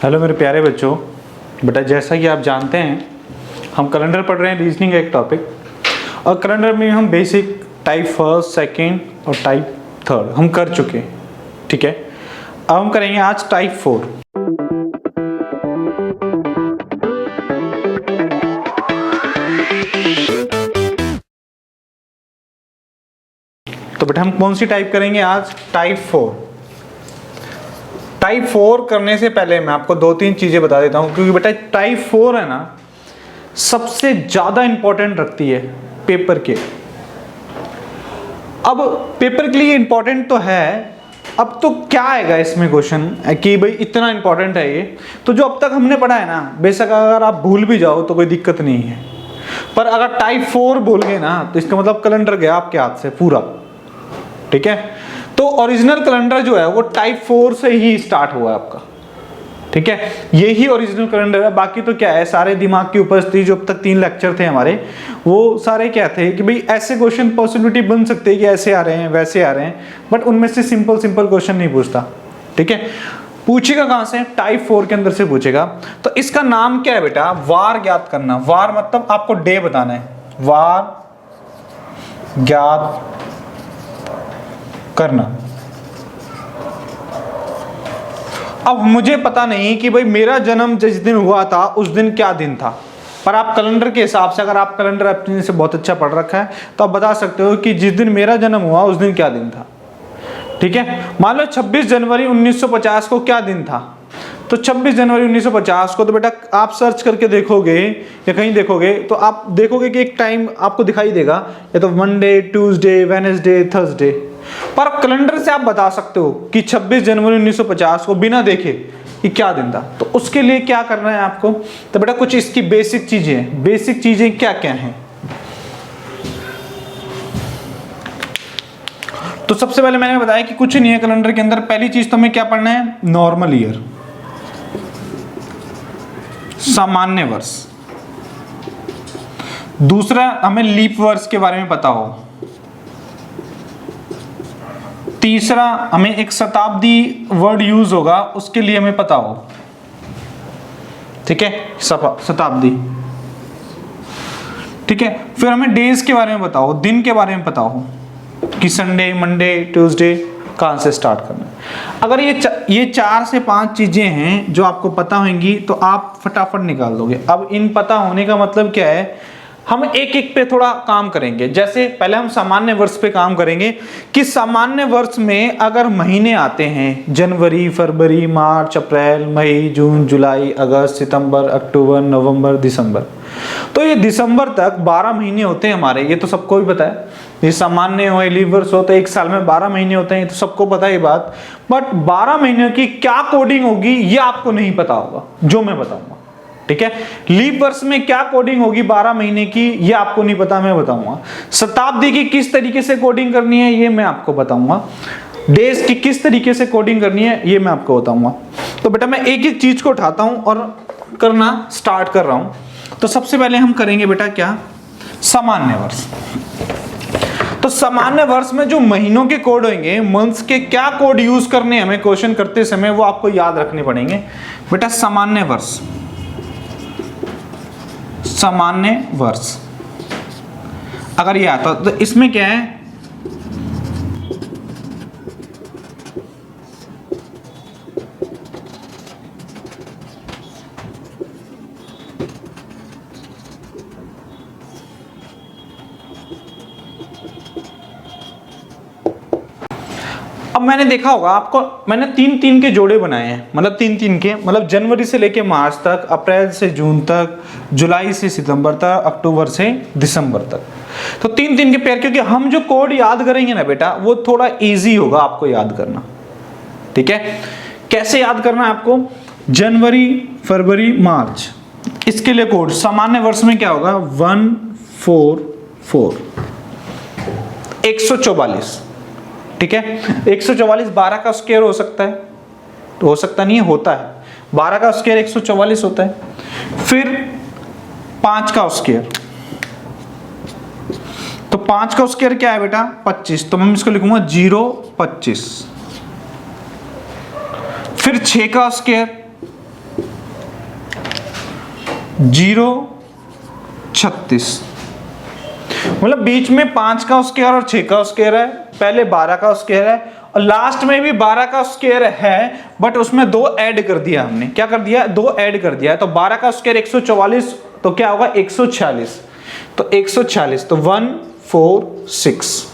Hello मेरे प्यारे बच्चों, बेटा जैसा कि आप जानते हैं हम कैलेंडर पढ़ रहे हैं, रीजनिंग का एक टॉपिक। और कैलेंडर में हम बेसिक टाइप फर्स्ट, सेकंड और टाइप थर्ड हम कर चुके हैं। ठीक है, अब हम करेंगे आज टाइप 4। तो बेटा हम कौन सी टाइप करेंगे आज? टाइप 4। टाइप 4 करने से पहले मैं आपको दो तीन चीजें बता देता हूं, क्योंकि बेटा टाइप 4 है ना, सबसे ज्यादा इंपॉर्टेंट रखती है पेपर के। अब पेपर के लिए इंपॉर्टेंट तो है, अब तो क्या आएगा इसमें क्वेश्चन कि भाई इतना इंपॉर्टेंट है ये, तो जो अब तक हमने पढ़ा है ना, बेशक अगर आप भूल भी जाओ तो कोई दिक्कत नहीं है, पर अगर टाइप 4 भूल गए ना तो इसका मतलब कैलेंडर गया आपके हाथ से पूरा। ठीक है, तो ओरिजिनल कैलेंडर जो है वो टाइप 4 से ही स्टार्ट हुआ है आपका। ठीक है, यही ओरिजिनल कैलेंडर है। बाकी तो क्या है, सारे दिमाग की उपस्थिति जो अब तक 3 लेक्चर थे हमारे, वो सारे क्या थे कि भाई ऐसे क्वेश्चन पॉसिबिलिटी बन सकते हैं कि ऐसे आ रहे हैं वैसे आ रहे हैं, बट उनमें से सिंपल क्वेश्चन नहीं पूछता। ठीक है, पूछेगा कहां से? टाइप 4 के अंदर से पूछेगा। तो इसका नाम क्या है बेटा? वार ज्ञात करना। वार मतलब आपको डे बताना है, वार ज्ञात करना। अब मुझे पता नहीं कि भाई मेरा जन्म जिस दिन हुआ था उस दिन क्या दिन था, पर आप कैलेंडर के हिसाब से, अगर आप कैलेंडर अपने से बहुत अच्छा पढ़ रखा है तो आप बता सकते हो कि जिस दिन मेरा जन्म हुआ उस दिन क्या दिन था। ठीक है, मान लो 26 जनवरी 1950 को क्या दिन था, तो 26 जनवरी 1950 को तो बेटा आप सर्च करके देखोगे या कहीं देखोगे तो आप देखोगे कि एक टाइम आपको दिखाई देगा, या तो मंडे, ट्यूसडे, वेडनेसडे, थर्सडे। पर कैलेंडर से आप बता सकते हो कि 26 जनवरी 1950 को बिना देखे कि क्या दिन था। तो उसके लिए क्या करना है आपको? तो बेटा कुछ इसकी बेसिक चीजें हैं। बेसिक चीजें क्या क्या हैं? तो सबसे पहले मैंने बताया कि कुछ नहीं है कैलेंडर के अंदर। पहली चीज तो हमें क्या पढ़ना है? नॉर्मल ईयर, सामान्य वर्ष। दूसरा हमें लीप वर्ष के बारे में पता हो। तीसरा हमें एक शताब्दी वर्ड यूज होगा, उसके लिए हमें पता हो। ठीक है, शताब्दी। ठीक है, फिर हमें डेज के बारे में बताओ, दिन के बारे में पता हो कि संडे, मंडे, ट्यूसडे कहां से स्टार्ट करना है। अगर ये 4 से 5 चीजें हैं जो आपको पता होंगी तो आप फटाफट निकाल दोगे। अब इन पता होने का मतलब क्या है, हम एक एक पे थोड़ा काम करेंगे। जैसे पहले हम सामान्य वर्ष पे काम करेंगे कि सामान्य वर्ष में अगर महीने आते हैं जनवरी, फरवरी, मार्च, अप्रैल, मई, जून, जुलाई, अगस्त, सितंबर, अक्टूबर, नवंबर, दिसंबर, तो ये दिसंबर तक 12 महीने होते हैं हमारे। ये तो सबको भी पता है, ये सामान्य हो, लीप वर्ष हो, तो एक साल में 12 महीने होते हैं, ये तो सबको पता है ये बात। बट 12 महीनों की क्या कोडिंग होगी ये आपको नहीं पता होगा, जो मैं बताऊंगा। ठीक है, लीप वर्ष में क्या कोडिंग होगी 12 महीने की ये आपको नहीं पता, मैं बताऊंगा। शताब्दी की किस तरीके से कोडिंग करनी है ये मैं आपको बताऊंगा। डेज की किस तरीके से कोडिंग करनी है ये मैं आपको बताऊंगा। तो बेटा मैं एक एक चीज को उठाता हूं और करना स्टार्ट कर रहा हूं। तो सबसे पहले हम करेंगे बेटा क्या? सामान्य वर्ष। तो सामान्य वर्ष में जो महीनों के कोड होंगे, मंथ्स के क्या कोड यूज करने हमें क्वेश्चन करते समय, वो आपको याद रखने पड़ेंगे। बेटा सामान्य वर्ष, सामान्य वर्ष अगर ये आता तो इसमें क्या है, अब मैंने देखा होगा आपको, मैंने 3-3 के जोड़े बनाए हैं, मतलब 3-3 के, मतलब जनवरी से लेके मार्च तक, अप्रैल से जून तक, जुलाई से सितंबर तक, अक्टूबर से दिसंबर तक। तो 3-3 के पेयर, क्योंकि हम जो कोड याद करेंगे ना बेटा वो थोड़ा इजी होगा आपको याद करना। ठीक है, कैसे याद करना है आपको? जनवरी, फरवरी, मार्च, इसके लिए कोड सामान्य वर्ष में क्या होगा? 144, 144। ठीक है, 144 12 का स्क्वायर हो सकता है, तो हो सकता नहीं है, होता है। 12 का स्क्वायर 144 होता है। फिर 5 का स्क्वायर, तो 5 का स्क्वायर क्या है बेटा? 25, तो मैं इसको लिखूंगा 025। फिर 6 का स्क्वायर, 036, मतलब बीच में 5 का स्क्वायर और 6 का स्क्वायर है, पहले 12 का स्क्वायर है और लास्ट में भी 12 का स्क्वायर है, बट उसमें 2 ऐड कर दिया हमने। क्या कर दिया? 2 ऐड कर दिया है। तो 12 का स्क्वायर 144, तो क्या होगा? 146। तो 146, तो 146।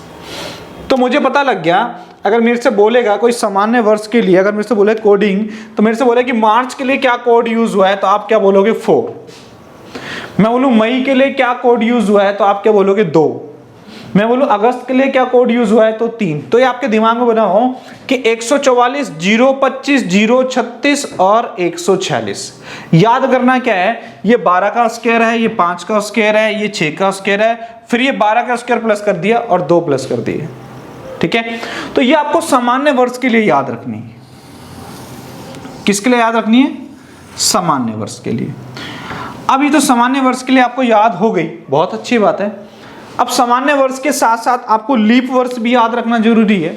तो मुझे पता लग गया, अगर मेरे से बोलेगा कोई सामान्य वर्ष के लिए, अगर मेरे से बोले कोडिंग, तो मेरे से बोले कि मार्च के लिए क्या कोड यूज हुआ है, तो आप क्या बोलोगे? 4। मैं बोलूं मई के लिए क्या कोड यूज हुआ है, तो आप क्या बोलोगे? 2। मैं बोलूं अगस्त के लिए क्या कोड यूज हुआ है, तो 3। तो ये आपके दिमाग में बना हो कि 144, 025, 036 और 146। याद करना क्या है? ये 12 का स्क्वायर है, ये 5 का स्क्वायर है, ये 6 का स्क्वायर है, फिर ये 12 का स्क्वायर प्लस कर दिया और 2 प्लस कर दिए। ठीक है, तो ये आपको सामान्य वर्ष के लिए याद रखनी है। किसके लिए याद रखनी है? सामान्य वर्ष के लिए। अब ये तो सामान्य वर्ष के लिए आपको याद हो गई, बहुत अच्छी बात है। अब सामान्य वर्ष के साथ साथ आपको लीप वर्ष भी याद रखना जरूरी है,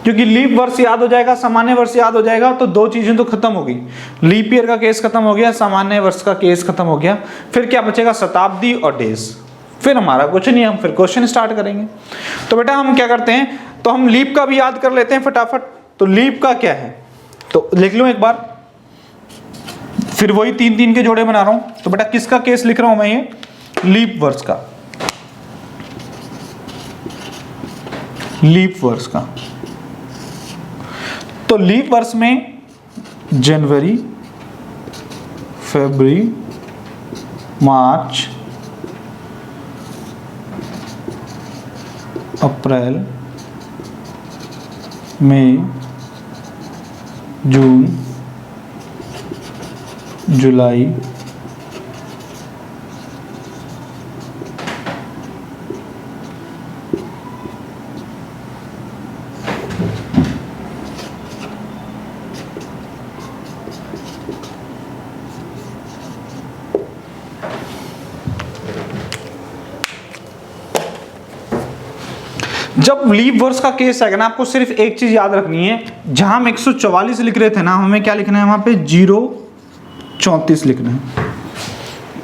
क्योंकि लीप वर्ष याद हो जाएगा, सामान्य वर्ष याद हो जाएगा, तो 2 चीजें तो खत्म हो गई। लीप ईयर का केस खत्म हो गया, सामान्य वर्ष का केस खत्म हो गया, फिर क्या बचेगा? शताब्दी और डेज। फिर हमारा कुछ नहीं, हम फिर क्वेश्चन स्टार्ट करेंगे। तो बेटा हम क्या करते हैं, तो हम लीप का भी याद कर लेते हैं फटाफट। तो लीप का क्या है, तो लिख लो एक बार, फिर वही 3-3 के जोड़े बना रहा हूं। तो बेटा किसका केस लिख रहा हूं मैं? ये लीप वर्ष का, लीप वर्ष का। तो लीप वर्ष में जनवरी, फरवरी, मार्च, अप्रैल, मई, जून, जुलाई, जब लीप वर्ष का केस आएगा ना, आपको सिर्फ एक चीज याद रखनी है, जहां हम 144 लिख रहे थे ना, हमें क्या लिखना है वहां पे? 034 लिखना है।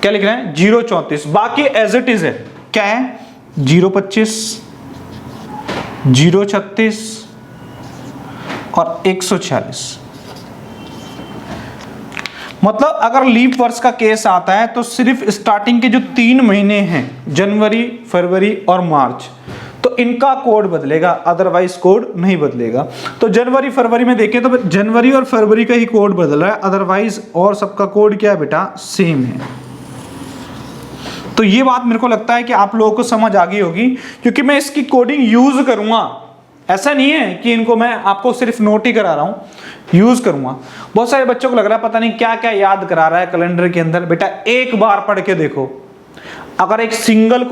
क्या लिखना है? 034। बाकी एज इट इज है। क्या है? 025, 036 और 146। मतलब अगर लीप वर्ष का केस आता है तो सिर्फ स्टार्टिंग के जो 3 महीने हैं, जनवरी, फरवरी और मार्च, तो इनका कोड बदलेगा, अदरवाइज कोड नहीं बदलेगा। तो जनवरी फरवरी में देखें तो जनवरी और फरवरी का ही कोड बदल रहा है, अदरवाइज और सबका कोड क्या है बेटा? सेम है। तो ये बात मेरे को लगता है कि आप लोगों को समझ आ गई होगी, क्योंकि मैं इसकी कोडिंग यूज करूंगा। ऐसा नहीं है कि इनको मैं आपको सिर्फ नोट ही करा रहा हूं, यूज करूंगा। बहुत सारे बच्चों को लग रहा है पता नहीं क्या क्या याद करा रहा है कैलेंडर के अंदर। बेटा एक बार पढ़ के देखो, अगर एक सिंगल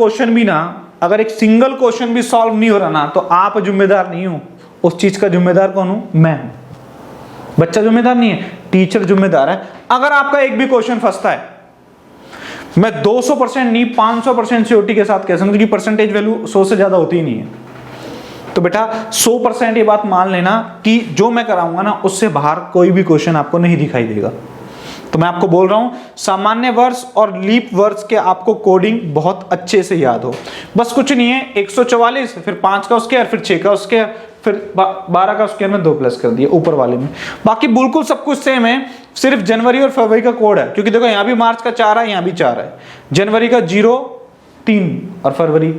क्वेश्चन भी सॉल्व नहीं हो रहा ना, तो आप जिम्मेदार नहीं हो, उस चीज का जिम्मेदार कौन हूं? मैं हूं। बच्चा जिम्मेदार नहीं है, टीचर जिम्मेदार है। अगर आपका एक भी क्वेश्चन फंसता है, मैं 200% नहीं 500% श्योरिटी के साथ कह सकता हूं कि परसेंटेज वैल्यू 100 से ज्यादा होती ही नहीं है। तो बेटा 100% ये बात मान लेना कि जो मैं कराऊंगा ना, उससे बाहर कोई भी क्वेश्चन आपको नहीं दिखाई देगा। तो मैं आपको बोल रहा हूं, सामान्य वर्ष और लीप वर्ष के आपको कोडिंग बहुत अच्छे से याद हो। बस कुछ नहीं है, 144, फिर 5 का स्क्वायर, फिर 6 का स्क्वायर, फिर 12 का स्क्वायर में 2 प्लस कर दिया ऊपर वाले में। बाकी बिल्कुल सब कुछ सेम है, सिर्फ जनवरी और फरवरी का कोड है, क्योंकि देखो यहां भी मार्च का 4 है, यहां भी 4 है, जनवरी का 0, 3 और फरवरी।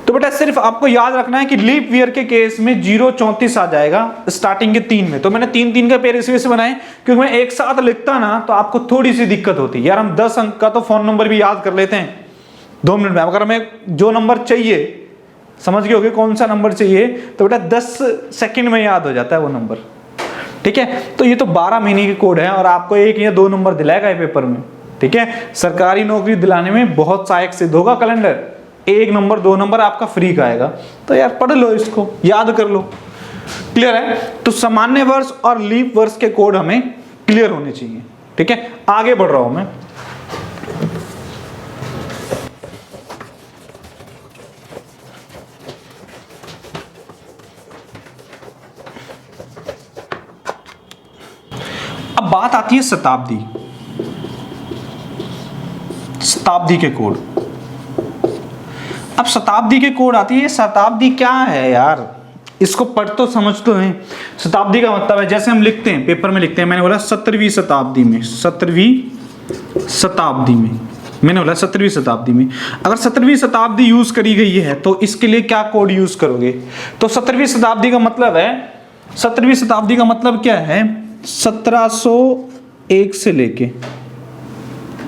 तो बेटा सिर्फ आपको याद रखना है कि लीप ईयर के केस में 034 आ जाएगा स्टार्टिंग के 3 में। तो मैंने 3-3 का पेयर इसलिए से बनाए क्योंकि मैं एक साथ लिखता ना तो आपको थोड़ी सी दिक्कत होती। यार हम 10 अंक का तो फोन नंबर भी याद कर लेते हैं 2 मिनट में। अगर हमें जो नंबर चाहिए, समझ गए होगे कौन सा नंबर चाहिए, तो बेटा 10 सेकंड में याद हो जाता है वो नंबर। ठीक है, तो ये तो 12 महीने के कोड है और आपको 1 या 2 नंबर दिलाएगा ये पेपर में। ठीक है, सरकारी नौकरी दिलाने में बहुत सहायक सिद्ध होगा कैलेंडर। 1 नंबर 2 नंबर आपका फ्री का आएगा। तो यार पढ़ लो, इसको याद कर लो। क्लियर है? तो सामान्य वर्ष और लीप वर्ष के कोड हमें क्लियर होने चाहिए। ठीक है, आगे बढ़ रहा हूं मैं। अब बात आती है शताब्दी। शताब्दी के कोड। अब शताब्दी के कोड आती है, शताब्दी क्या है यार, इसको पढ़ तो समझ तो है। शताब्दी का मतलब है, जैसे हम लिखते हैं पेपर में लिखते हैं, मैंने बोला 17वीं शताब्दी में, 17वीं शताब्दी में, मैंने बोला 17वीं शताब्दी में। अगर 17वीं शताब्दी यूज करी गई है तो इसके लिए क्या कोड यूज करोगे? तो 17वीं शताब्दी का मतलब है, 17वीं शताब्दी का मतलब क्या है, 1701 से लेके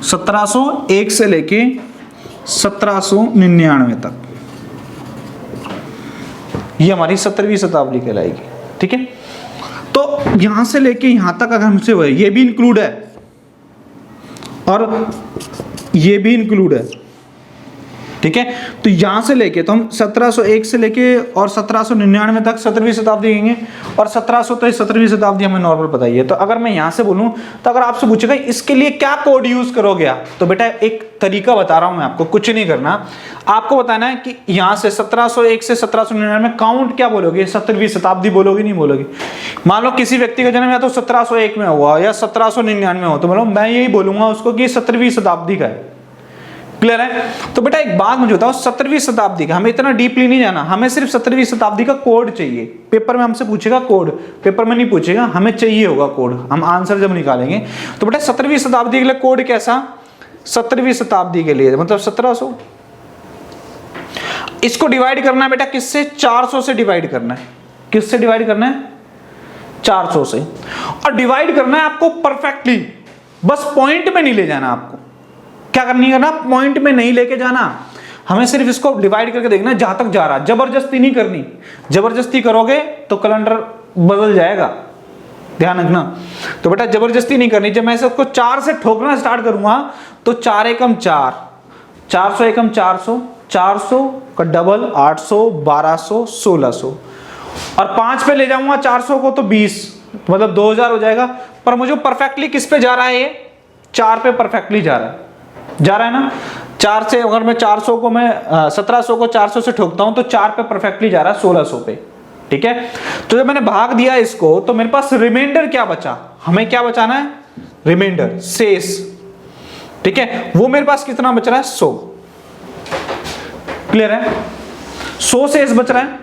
1701 से लेके 1799 तक, ये हमारी 17वीं शताब्दी कहलाएगी। ठीक है, तो यहां से लेके यहां तक अगर हमसे वो है, ये भी इंक्लूड है और ये भी इंक्लूड है। ठीक है, तो यहां से लेके तो हम 1701 से लेके और 1799 तक 17वीं शताब्दी कहेंगे, और 1700 तो 17वीं शताब्दी हमें नॉर्मल पता ही है। तो अगर मैं यहां से बोलूं, तो अगर आपसे पूछेगा इसके लिए क्या कोड यूज करोगे आप, तो बेटा एक तरीका बता रहा हूं मैं आपको, कुछ नहीं करना, आपको बताना है कि यहां से 1701 से 1799 में काउंट क्या बोलोगे, 17वीं शताब्दी बोलोगे नहीं बोलोगे। मान लो किसी व्यक्ति का जन्म या तो 1701 में हुआ या 1799 में हो, तो मतलब मैं यही बोलूंगा उसको कि 17वीं शताब्दी का है। क्लियर है? तो बेटा एक बात मुझे बताओ, 17वीं शताब्दी का, हमें इतना डीपली नहीं जाना, हमें सिर्फ 17वीं शताब्दी का कोड चाहिए। पेपर में हमसे पूछेगा कोड, पेपर में नहीं पूछेगा, हमें चाहिए होगा कोड, हम आंसर जब निकालेंगे। तो बेटा 17वीं शताब्दी के लिए कोड कैसा, 17वीं शताब्दी के लिए मतलब 1700। इसको डिवाइड करना है बेटा किससे, 400 से डिवाइड करना है। किससे डिवाइड करना है, 400 से। और डिवाइड करना है आपको परफेक्टली, बस पॉइंट में नहीं ले जाना आपको। क्या करनी है ना, पॉइंट में नहीं लेके जाना, हमें सिर्फ इसको डिवाइड करके देखना जहां तक जा रहा, जबरदस्ती नहीं करनी। जबरदस्ती करोगे तो कैलेंडर बदल जाएगा, ध्यान रखना। तो बेटा जबरदस्ती नहीं करनी। जब मैं इसको 4 से ठोकना स्टार्ट करूंगा तो 4 एकम 4, 400 एकम 400, 400 का डबल 800, 1200, 1600, और 5 पे ले जाऊंगा 400 को तो 20, मतलब 2000 हो जाएगा। पर मुझे परफेक्टली किस पे जा रहा है, ये 4 पे परफेक्टली जा रहा है ना। 4 से अगर मैं 400 को मैं 1700 को 400 से ठोकता हूं तो 4 पे परफेक्टली जा रहा है 1600 पे। ठीक है, तो जब मैंने भाग दिया इसको तो मेरे पास रिमाइंडर क्या बचा, हमें क्या बचाना है, रिमाइंडर, शेष। ठीक है, वो मेरे पास कितना बच रहा है, 100। क्लियर है, 100 शेष बच रहा है।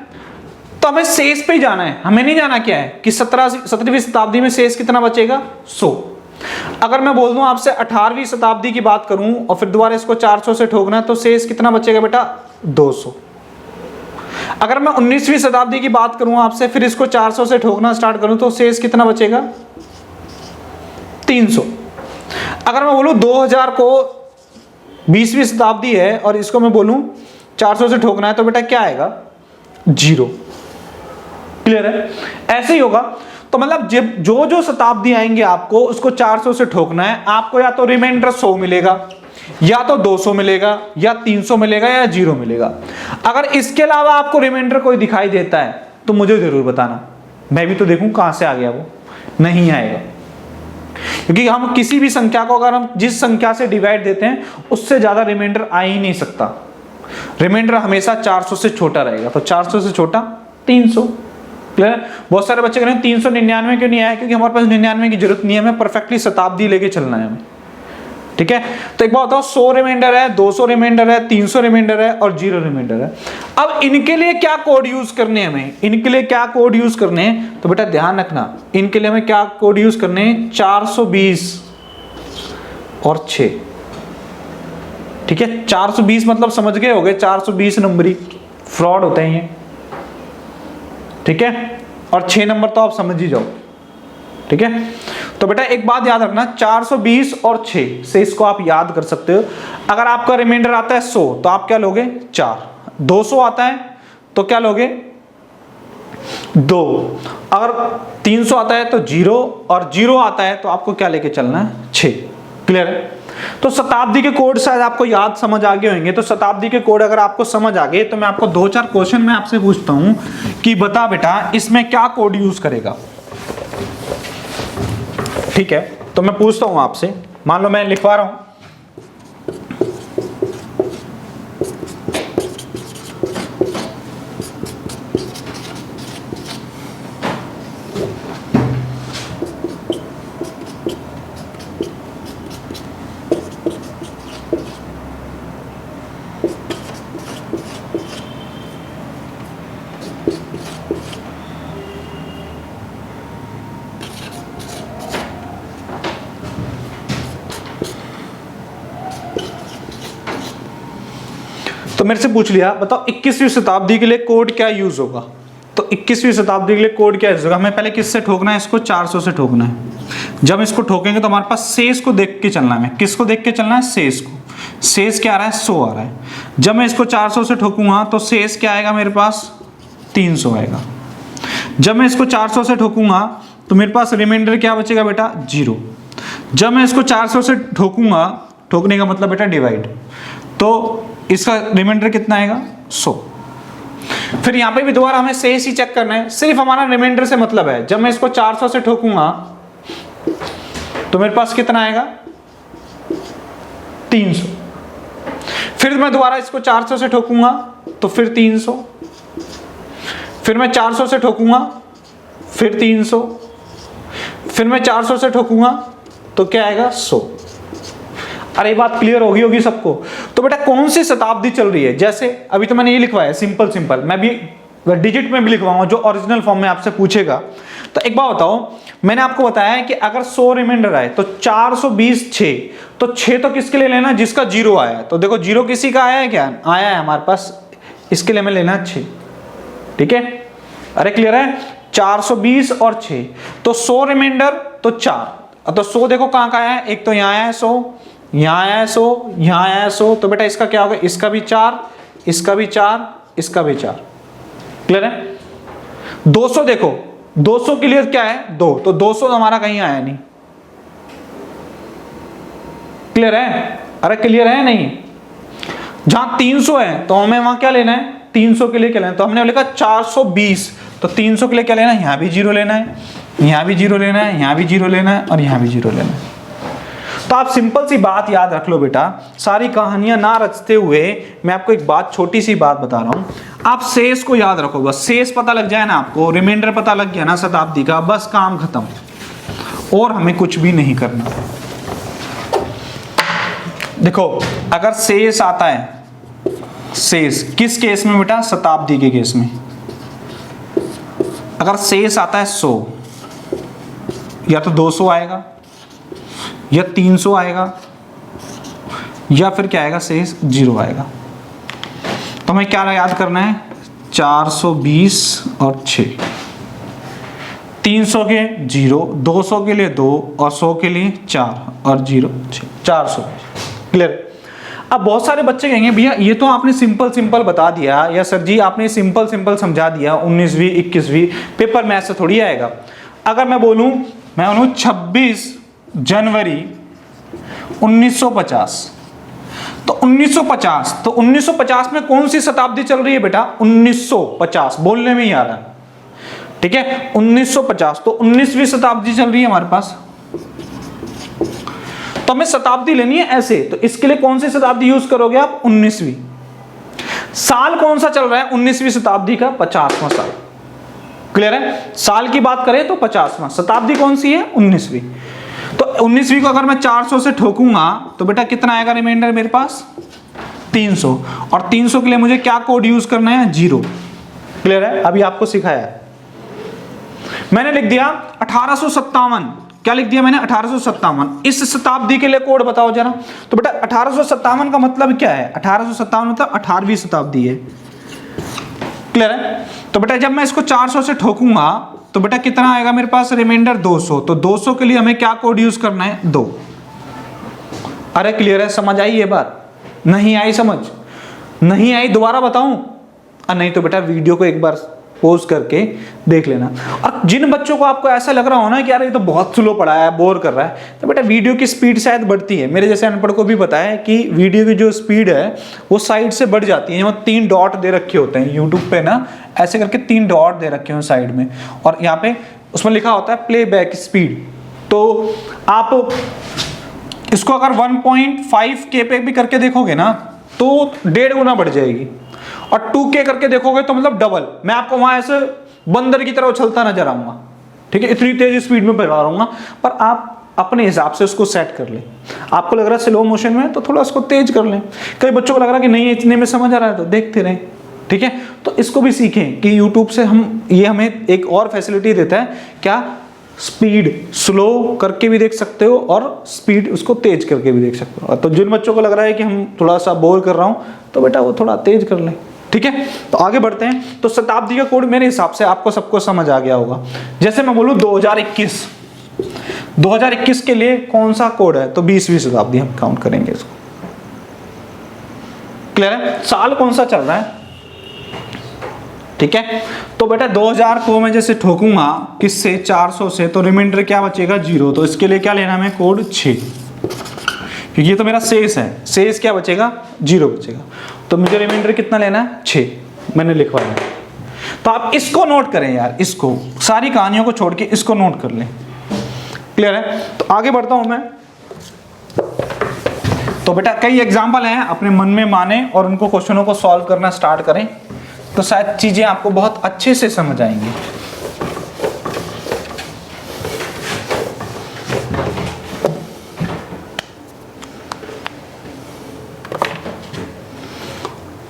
तो हमें शेष पे ही जाना है, हमें नहीं जाना क्या है कि 17वीं शताब्दी में शेष कितना बचेगा, 100। अगर मैं बोल दूं आपसे 18वीं शताब्दी की बात करूं और फिर दोबारा इसको 400 से ठोकना है तो शेष कितना बचेगा बेटा, 200। अगर मैं 19वीं शताब्दी की बात करूं आपसे, फिर इसको 400 से ठोकना स्टार्ट करूं तो शेष कितना बचेगा, 300। अगर मैं बोलूं 2000 को 20वीं शताब्दी है और इसको मैं बोलूं 400 से ठोकना है तो बेटा क्या आएगा, 0। क्लियर है, ऐसे ही होगा। तो मतलब जब जो शताब्दी आएंगे आपको उसको 400 से ठोकना है, आपको या तो रिमाइंडर 100 मिलेगा, या तो 200 मिलेगा, या 300 मिलेगा, या 0 मिलेगा। अगर इसके अलावा आपको रिमाइंडर कोई दिखाई देता है तो मुझे जरूर बताना, मैं भी तो देखूं कहां से आ गया वो। नहीं आएगा, क्योंकि हम किसी भी संख्या को अगर हम जिस संख्या से डिवाइड देते हैं उससे ज्यादा रिमाइंडर आ ही नहीं सकता। रिमाइंडर हमेशा 400 से छोटा रहेगा, तो 400 से छोटा 300। क्लियर? बहुत सारे बच्चे कह रहे हैं 399 क्यों नहीं आया, क्योंकि हमारे पास 99 की जरूरत नहीं है, हमें परफेक्टली शताब्दी लेके चलना है हमें। ठीक है, तो एक बात बताओ, 100 रिमाइंडर है, 200 रिमाइंडर है, 300 रिमाइंडर है और 0 रिमाइंडर है। अब इनके लिए क्या कोड यूज करने हैं हमें, इनके लिए क्या कोड यूज करने हैं, तो बेटा ध्यान रखना, इनके लिए हमें क्या कोड यूज करने हैं, 420 और 6। ठीक है, 420 मतलब समझ गए होगे, 420 नंबरी फ्रॉड होते हैं ये। ठीक है, और 6 नंबर तो आप समझ ही जाओ। ठीक है, तो बेटा एक बात याद रखना, 420 और 6 से इसको आप याद कर सकते हो। अगर आपका रिमाइंडर आता है 100 तो आप क्या लोगे, 4। 200 आता है तो क्या लोगे, 2। अगर 300 आता है तो 0, और 0 आता है तो आपको क्या लेके चलना है, 6। क्लियर है? तो शताब्दी के कोड शायद आपको याद समझ आ गए होंगे। तो शताब्दी के कोड अगर आपको समझ आ गए तो मैं आपको 2-4 क्वेश्चन में आपसे पूछता हूं कि बता बेटा इसमें क्या कोड यूज करेगा। ठीक है, तो मैं पूछता हूं आपसे, मान लो मैं लिखवा रहा हूं, मेरे से पूछ लिया बताओ 21वीं शताब्दी के लिए कोड क्या यूज होगा, तो 21वीं शताब्दी के लिए कोड क्या यूज होगा। हमें पहले किससे ठोकना है, इसको 400 से ठोकना है। जब इसको ठोकेंगे तो हमारे पास शेष को देख के चलना है। किसको देख के चलना है, शेष को। शेष क्या आ रहा है, 100 आ रहा है। जब मैं इसको 400 से ठोकूंगा तो शेष क्या आएगा मेरे पास, 300 आएगा। जब मैं इसको 400 से ठोकूंगा तो मेरे पास रिमाइंडर क्या बचेगा बेटा, 0। जब मैं इसको 400 से ठोकूंगा, ठोकने का मतलब बेटा डिवाइड, तो इसका रिमाइंडर कितना आएगा, 100। फिर यहाँ पे भी दोबारा हमें शेष ही चेक करना है, सिर्फ हमारा रिमाइंडर से मतलब है। जब मैं इसको 400 से ठोकूंगा तो मेरे पास कितना आएगा, 300। फिर मैं दोबारा इसको 400 से ठोकूंगा तो फिर 300। फिर मैं 400 से ठोकूंगा फिर 300। फिर मैं 400 से ठोकूंगा तो क्या आएगा, 100। अरे बात क्लियर होगी सबको। तो बेटा कौन सी शताब्दी चल रही है, जैसे अभी तो मैंने ये लिखवाया सिंपल, मैं भी डिजिट में भी लिखवाऊंगा जो ओरिजिनल फॉर्म में आपसे पूछेगा। तो एक बात बताओ, मैंने आपको बताया है कि अगर 100 रिमाइंडर आए तो 420 6, तो 6 तो किसके लिए लेना, जिसका 0 आया है। तो देखो 0 किसी का आया है, क्या आया है हमारे पास, इसके लिए हमें लेना है 6। ठीक है, अरे क्लियर है, 420 और 6, तो 100 रिमाइंडर तो 4। तो 100 देखो कहां का आया है, एक तो यहाँ आया है 100, यहाँ आया है 100, यहाँ आया है 100, तो बेटा इसका क्या होगा, इसका भी 4, इसका भी 4, इसका भी 4। क्लियर है। 200 देखो, 200 के लिए क्या है, 2, तो 200 हमारा कहीं आया नहीं। क्लियर है, अरे क्लियर है नहीं। जहां 300 है तो हमें वहां क्या लेना है, 300 के लिए क्या लेना है, तो हमने लिखा 420, तो 300 के लिए क्या लेना है, यहां भी 0 लेना है, यहां भी 0 लेना है, यहां भी 0 लेना है और यहां भी 0 लेना है। तो आप सिंपल सी बात याद रख लो बेटा, सारी कहानियां ना रचते हुए मैं आपको एक बात, छोटी सी बात बता रहा हूं, आप शेष को याद रखो बस। शेष पता लग जाए ना आपको, रिमाइंडर पता लग गया ना शताब्दी का, बस काम खत्म, और हमें कुछ भी नहीं करना। देखो अगर शेष आता है, शेष किस केस में बेटा, शताब्दी के केस में। अगर शेष आता है 100, या तो 200 आएगा, या 300 आएगा, या फिर क्या आएगा, शेष 0 आएगा। तो हमें क्या याद करना है, 420 और 6, 300 के 0, 200 के लिए 2 और 100 के लिए 4 और 0 6, 400। क्लियर। अब बहुत सारे बच्चे कहेंगे भैया ये तो आपने सिंपल बता दिया, या सर जी आपने सिंपल समझा दिया, 19वीं 21वीं पेपर में ऐसे थोड़ी आएगा। अगर मैं बोलूं 26 जनवरी 1950, तो 1950 में कौन सी शताब्दी चल रही है बेटा, 1950, बोलने में ही आ रहा है। ठीक है, 1950, तो 19वीं शताब्दी चल रही है हमारे पास। तो हमें शताब्दी लेनी है ऐसे, तो इसके लिए कौन सी शताब्दी यूज करोगे आप, 19वीं। साल कौन सा चल रहा है 19वीं शताब्दी का, 50वां साल। क्लियर है, साल की बात करें तो 50वां, शताब्दी कौन सी है, 19वीं। तो 19वीं को अगर मैं 400 से ठोकूंगा तो बेटा कितना आएगा रिमाइंडर मेरे पास, 300। और 300 के लिए मुझे क्या कोड यूज करना है, 0। क्लियर है, अभी आपको सिखाया है। मैंने लिख दिया 1857, क्या लिख दिया मैंने, 1857। इस शताब्दी के लिए कोड बताओ जरा। तो बेटा 1857 का मतलब क्या है, 1857 मतलब 18वीं शताब्दी है। क्लियर है। तो बेटा जब मैं इसको 400 से ठोकूंगा तो बेटा कितना आएगा मेरे पास, रिमाइंडर 200। तो 200 के लिए हमें क्या कोड यूज करना है, 2। अरे क्लियर है, समझ आई ये बात, नहीं आई समझ, नहीं आई दोबारा बताऊं, नहीं तो बेटा वीडियो को एक बार पॉज करके देख लेना। और जिन बच्चों को आपको ऐसा लग रहा हो ना कि यार ये तो बहुत स्लो पढ़ा है, बोर कर रहा है, तो बेटा वीडियो की स्पीड शायद बढ़ती है। मेरे जैसे अनपढ़ को भी पता है कि वीडियो की जो स्पीड है वो साइड से बढ़ जाती है। यहाँ 3 डॉट दे रखे होते हैं यूट्यूब पे ना, ऐसे करके 3 डॉट दे रखे हो साइड में, और यहाँ पे उसमें लिखा होता है प्लेबैक स्पीड। तो आप इसको अगर 1.5K पे भी करके देखोगे ना तो 1.5 गुना बढ़ जाएगी, और 2K करके देखोगे तो मतलब डबल। मैं आपको वहां ऐसे बंदर की तरह उछलता नजर आऊंगा, ठीक है, इतनी तेज स्पीड में बढ़ा रहूंगा, पर आप अपने हिसाब से उसको सेट कर लें। आपको लग रहा है स्लो मोशन में तो थोड़ा उसको तेज कर लें। कई बच्चों को लग रहा है कि नहीं इतने में समझ आ रहा है तो देखते रहें, ठीक है। तो इसको भी सीखें कि यूट्यूब से हम ये हमें एक और फैसिलिटी देता है, क्या, स्पीड स्लो करके भी देख सकते हो और स्पीड उसको तेज करके भी देख सकते हो। तो जिन बच्चों को लग रहा है कि हम थोड़ा सा बोर कर रहा हूं, तो बेटा वो थोड़ा तेज कर लें, ठीक है। तो आगे बढ़ते हैं। तो शताब्दी का कोड मेरे हिसाब से आपको सबको समझ आ गया होगा। जैसे मैं बोलूं 2021 के लिए कौन सा कोड है, तो 20वीं शताब्दी हम काउंट करेंगे इसको। क्लियर है? साल कौन सा चल रहा है, ठीक है। तो बेटा 2000 को मैं जैसे ठोकूंगा किससे, 400 से, तो रिमाइंडर क्या बचेगा, 0। तो इसके लिए क्या लेना है कोड 6, क्योंकि ये तो मेरा शेष है। शेष क्या बचेगा, 0 बचेगा। तो मुझे रिमाइंडर कितना लेना है, 6 मैंने लिखवाया। तो आप इसको नोट करें यार, इसको सारी कहानियों को छोड़ के इसको नोट कर लें। क्लियर है? तो आगे बढ़ता हूं मैं। तो बेटा कई एग्जाम्पल हैं, अपने मन में माने और उनको क्वेश्चनों को सॉल्व करना स्टार्ट करें, तो शायद चीजें आपको बहुत अच्छे से समझ आएंगी।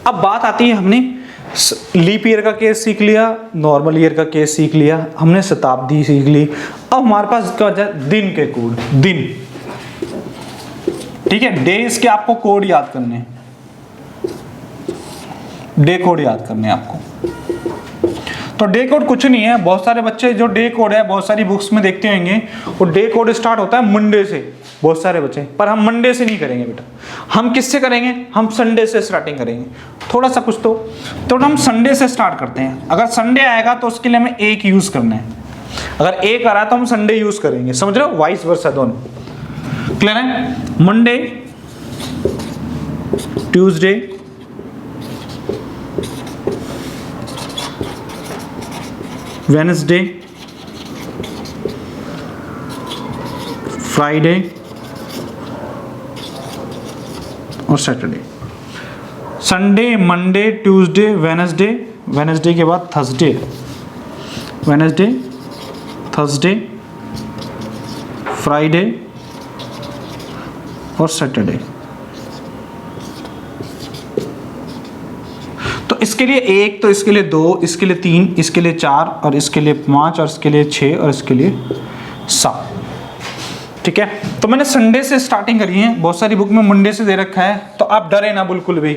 अब बात आती है, हमने लीप ईयर का केस सीख लिया, नॉर्मल ईयर का केस सीख लिया, हमने शताब्दी सीख ली। अब हमारे पास क्या बचा, दिन के कोड, दिन, ठीक है। डेज के आपको कोड याद करने, डे कोड याद करने आपको। तो डे कोड कुछ नहीं है, बहुत सारे बच्चे जो डे कोड है बहुत सारी बुक्स में देखते होंगे, वो डे कोड स्टार्ट होता है मंडे से, बहुत सारे बच्चे, पर हम मंडे से नहीं करेंगे बेटा। हम किससे करेंगे, हम संडे से स्टार्टिंग करेंगे। थोड़ा सा कुछ तो हम संडे से स्टार्ट करते हैं। अगर संडे आएगा तो उसके लिए हमें एक यूज करना है, अगर एक आ रहा है तो हम संडे यूज करेंगे, समझ रहे हो, वाइस वर्सा दोनों। क्लियर है? मंडे, ट्यूसडे, वेडनेसडे, फ्राइडे और Saturday. Sunday, Monday, Tuesday, Wednesday, Wednesday के बाद थर्सडे, वेडनेसडे, थर्सडे, फ्राइडे और सैटरडे। तो इसके लिए 1, तो इसके लिए 2, इसके लिए 3, इसके लिए 4 और इसके लिए 5 और इसके लिए 6 और इसके लिए 7, ठीक है। तो मैंने संडे से स्टार्टिंग करी है, बहुत सारी बुक में मंडे से दे रखा है, तो आप डरे ना बिल्कुल भी,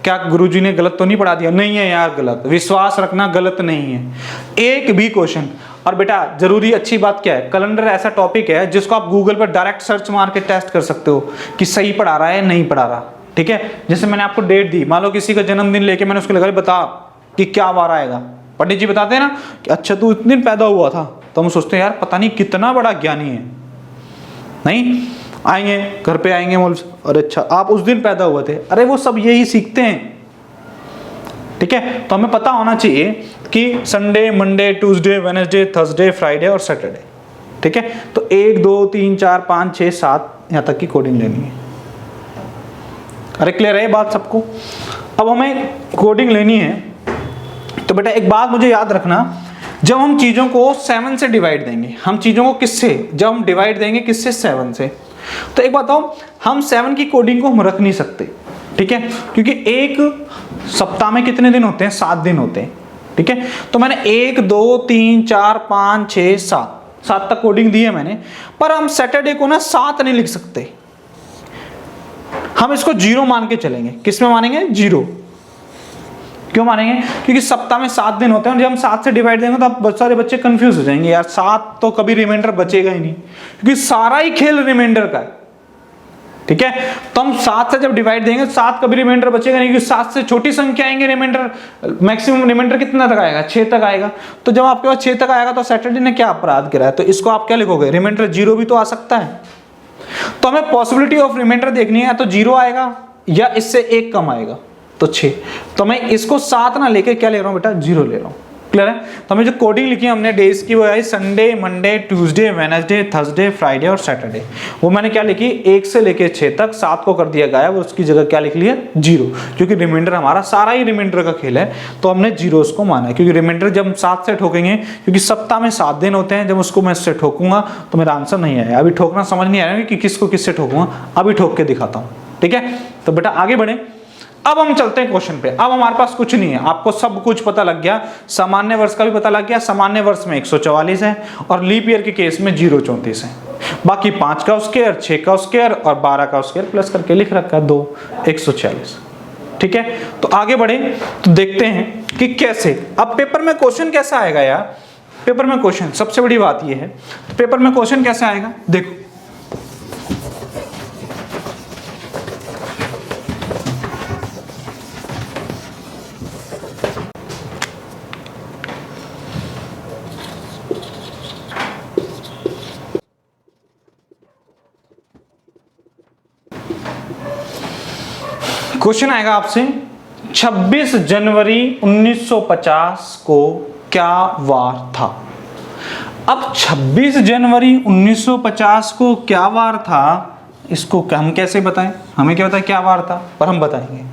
क्या गुरुजी ने गलत तो नहीं पढ़ा दिया, नहीं है यार गलत, विश्वास रखना गलत नहीं है एक भी क्वेश्चन। और बेटा जरूरी अच्छी बात क्या है, कैलेंडर ऐसा टॉपिक है जिसको आप गूगल पर डायरेक्ट सर्च मार के टेस्ट कर सकते हो कि सही पढ़ा रहा है नहीं पढ़ा रहा, ठीक है। जैसे मैंने आपको डेट दी, मान लो किसी का जन्मदिन लेके मैंने उसको लगा बता कि क्या वार आएगा, पंडित जी बताते हैं ना कि अच्छा तू इतने दिन पैदा हुआ था, तो हम सोचते हैं यार पता नहीं कितना बड़ा ज्ञानी है, नहीं आएंगे घर पे आएंगे बोल, अरे अच्छा आप उस दिन पैदा हुए थे, अरे वो सब यही सीखते हैं, ठीक है। तो हमें पता होना चाहिए कि Sunday, Monday, Tuesday, Wednesday, Thursday, Friday और सैटरडे, ठीक है। तो 1, 2, 3, 4, 5, 6, 7 यहाँ तक की कोडिंग लेनी है। अरे क्लियर है बात सबको? अब हमें कोडिंग लेनी है, तो बेटा एक बात मुझे याद रखना, जब हम चीज़ों को 7 से डिवाइड देंगे, हम चीज़ों को किससे, जब हम डिवाइड देंगे किससे, 7 से, तो एक बताओ हम 7 की कोडिंग को हम रख नहीं सकते, ठीक है, क्योंकि एक सप्ताह में कितने दिन होते हैं, 7 दिन होते हैं, ठीक है। तो मैंने 1, 2, 3, 4, 5, 6, 7 तक कोडिंग दी है मैंने, पर हम सैटरडे को ना 7 नहीं लिख सकते, हम इसको 0 मान के चलेंगे। किस में मानेंगे, 0। क्यों मानेंगे, क्योंकि सप्ताह में 7 दिन होते हैं, और जब हम 7 से डिवाइड देंगे तो आप बहुत सारे बच्चे कंफ्यूज हो जाएंगे, यार 7 तो कभी रिमाइंडर बचेगा ही नहीं, क्योंकि सारा ही खेल रिमाइंडर का है, ठीक है। तो हम 7 से जब डिवाइड देंगे 7 कभी रिमाइंडर बचेगा नहीं, क्योंकि 7 से छोटी संख्या आएंगे रिमाइंडर, मैक्सिमम रिमाइंडर कितना तक आएगा, 6 तक आएगा। तो जब आपके पास 6 तक आएगा तो सैटरडे ने क्या अपराध करा है, तो इसको आप क्या लिखोगे, रिमाइंडर 0 भी तो आ सकता है। तो हमें पॉसिबिलिटी ऑफ रिमाइंडर देखनी है, तो 0 आएगा या इससे 1 कम आएगा, तो 6। तो मैं इसको 7 ना लेके क्या ले रहा हूं बेटा, 0 ले रहा हूं। क्लियर है? तो हमें जो कोडिंग लिखी है हमने डेज की, वो है Sunday, Monday, Tuesday, Wednesday, Thursday, Friday और सैटरडे। वो मैंने क्या लिखी, 1 से लेके 6 तक, 7 को कर दिया गायब, उसकी जगह क्या लिख लिया, 0, क्योंकि रिमाइंडर हमारा सारा ही रिमाइंडर का खेल है, तो हमने 0 उसको माना है, क्योंकि रिमाइंडर जब हम 7 से ठोकेंगे, क्योंकि सप्ताह में 7 दिन होते हैं, जब उसको मैं इससे ठोकूंगा तो मेरा आंसर नहीं आया। अभी ठोकना समझ नहीं आया कि किसको किससे ठोकूंगा, अभी ठोक के दिखाता हूँ, ठीक है। तो बेटा आगे बढ़े। अब हम चलते हैं क्वेश्चन पे। अब हमारे पास कुछ नहीं है, आपको सब कुछ पता लग गया, सामान्य वर्ष का भी पता लग गया, सामान्य वर्ष में 144 है और लीप ईयर के केस में 034 है। बाकी 5 का स्क्वायर, 6 का स्क्वायर और 12 का स्क्वायर प्लस करके लिख रखा है 2, 146। ठीक है, तो आगे बढ़े तो देखते हैं कि कैसे। अब पेपर में क्वेश्चन कैसा आएगा यार, पेपर में क्वेश्चन सबसे बड़ी बात यह है, तो पेपर में क्वेश्चन कैसे आएगा देखो। क्वेश्चन आएगा आपसे 26 जनवरी 1950 को क्या वार था। अब 26 जनवरी 1950 को क्या वार था, इसको हम कैसे बताएं, हमें क्या बताएं क्या वार था, पर हम बताएंगे।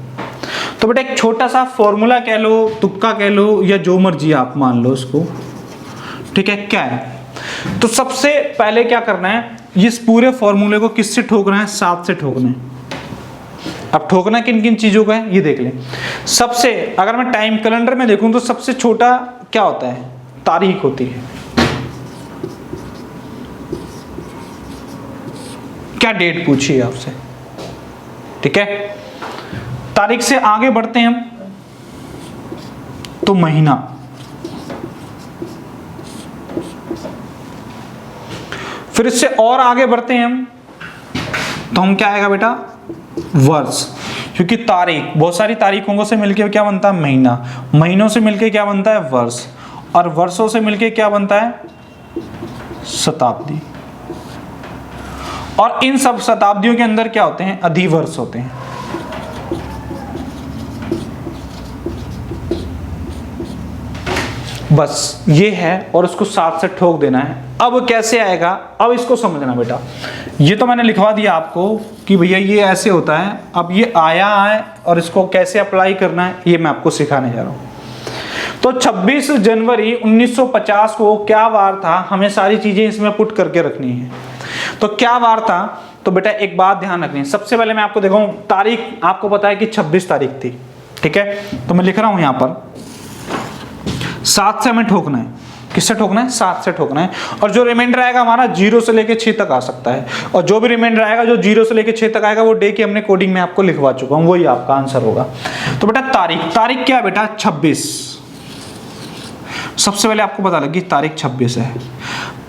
तो बेटा एक छोटा सा फॉर्मूला कह लो, तुक्का कह लो, या जो मर्जी आप मान लो उसको। ठीक है, क्या है, तो सबसे पहले क्या करना है, इस पूरे फॉर्मूले को किससे ठोकना है, 7 से ठोकना है। अब ठोकना किन किन चीजों का है ये देख लें। सबसे, अगर मैं टाइम कैलेंडर में देखूं तो सबसे छोटा क्या होता है, तारीख होती है। क्या डेट पूछी है आपसे, ठीक है। तारीख से आगे बढ़ते हैं हम तो महीना, फिर इससे और आगे बढ़ते हैं हम तो हम क्या आएगा बेटा, वर्ष, क्योंकि तारीख बहुत सारी तारीखों से मिलके क्या बनता है, महीना, महीनों से मिलके क्या बनता है, वर्ष, और वर्षों से मिलके क्या बनता है, शताब्दी। और इन सब शताब्दियों के अंदर क्या होते हैं, अधिवर्ष होते हैं। बस ये है, और इसको 7 से ठोक देना है। अब कैसे आएगा, अब इसको समझना बेटा। ये तो मैंने लिखवा दिया आपको कि भैया ये ऐसे होता है, अब ये आया है और इसको कैसे अप्लाई करना है ये मैं आपको सिखाने जा रहा हूं। तो 26 जनवरी 1950 को क्या वार था, हमें सारी चीजें इसमें पुट करके रखनी है। तो क्या वार था, तो बेटा एक बात ध्यान रखनी है। सबसे पहले मैं आपको दिखाऊं, तारीख आपको पता है कि 26 तारीख थी, ठीक है। तो मैं लिख रहा हूं यहां पर 7 से हमें ठोकना है। किससे ठोकना है, 7 से ठोकना है। और जो रिमाइंडर आएगा हमारा 0 से लेके 6 तक आ सकता है, और जो भी रिमाइंडर आएगा जो 0 से लेके 6 तक आएगा वो डे की हमने कोडिंग में आपको लिखवा चुका हूं, वही आपका आंसर होगा। तो बेटा तारीख क्या है बेटा, 26। सबसे पहले आपको पता लगी तारीख 26 है,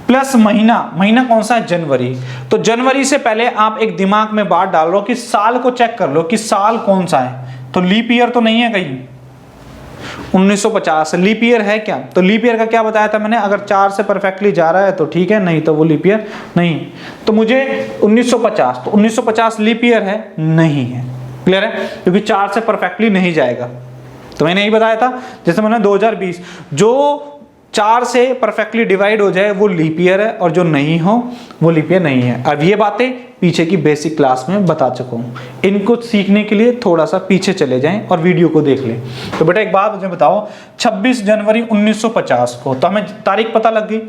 प्लस महीना कौन सा है, जनवरी। तो जनवरी से पहले आप एक दिमाग में बात डाल लो कि साल को चेक कर लो कि साल कौन सा है। तो लीप ईयर तो नहीं है कहीं, 1950 लीप ईयर है क्या, तो लीप ईयर का क्या बताया था मैंने, अगर 4 से परफेक्टली जा रहा है तो ठीक है, नहीं तो वो लीप ईयर नहीं। तो मुझे 1950, तो 1950 लीप ईयर है नहीं है, क्लियर है, क्योंकि 4 से परफेक्टली नहीं जाएगा। तो मैंने यही बताया था, जैसे मैंने 2020 जो 4 से परफेक्टली डिवाइड हो जाए वो लीप ईयर है, और जो नहीं हो वो लीप ईयर नहीं है। अब ये बातें पीछे की बेसिक क्लास में बता चुका हूं, इनको सीखने के लिए थोड़ा सा पीछे चले जाएं और वीडियो को देख लें। तो बेटा एक बात मुझे बताओ, 26 जनवरी 1950 को, तो हमें तारीख पता लग गई।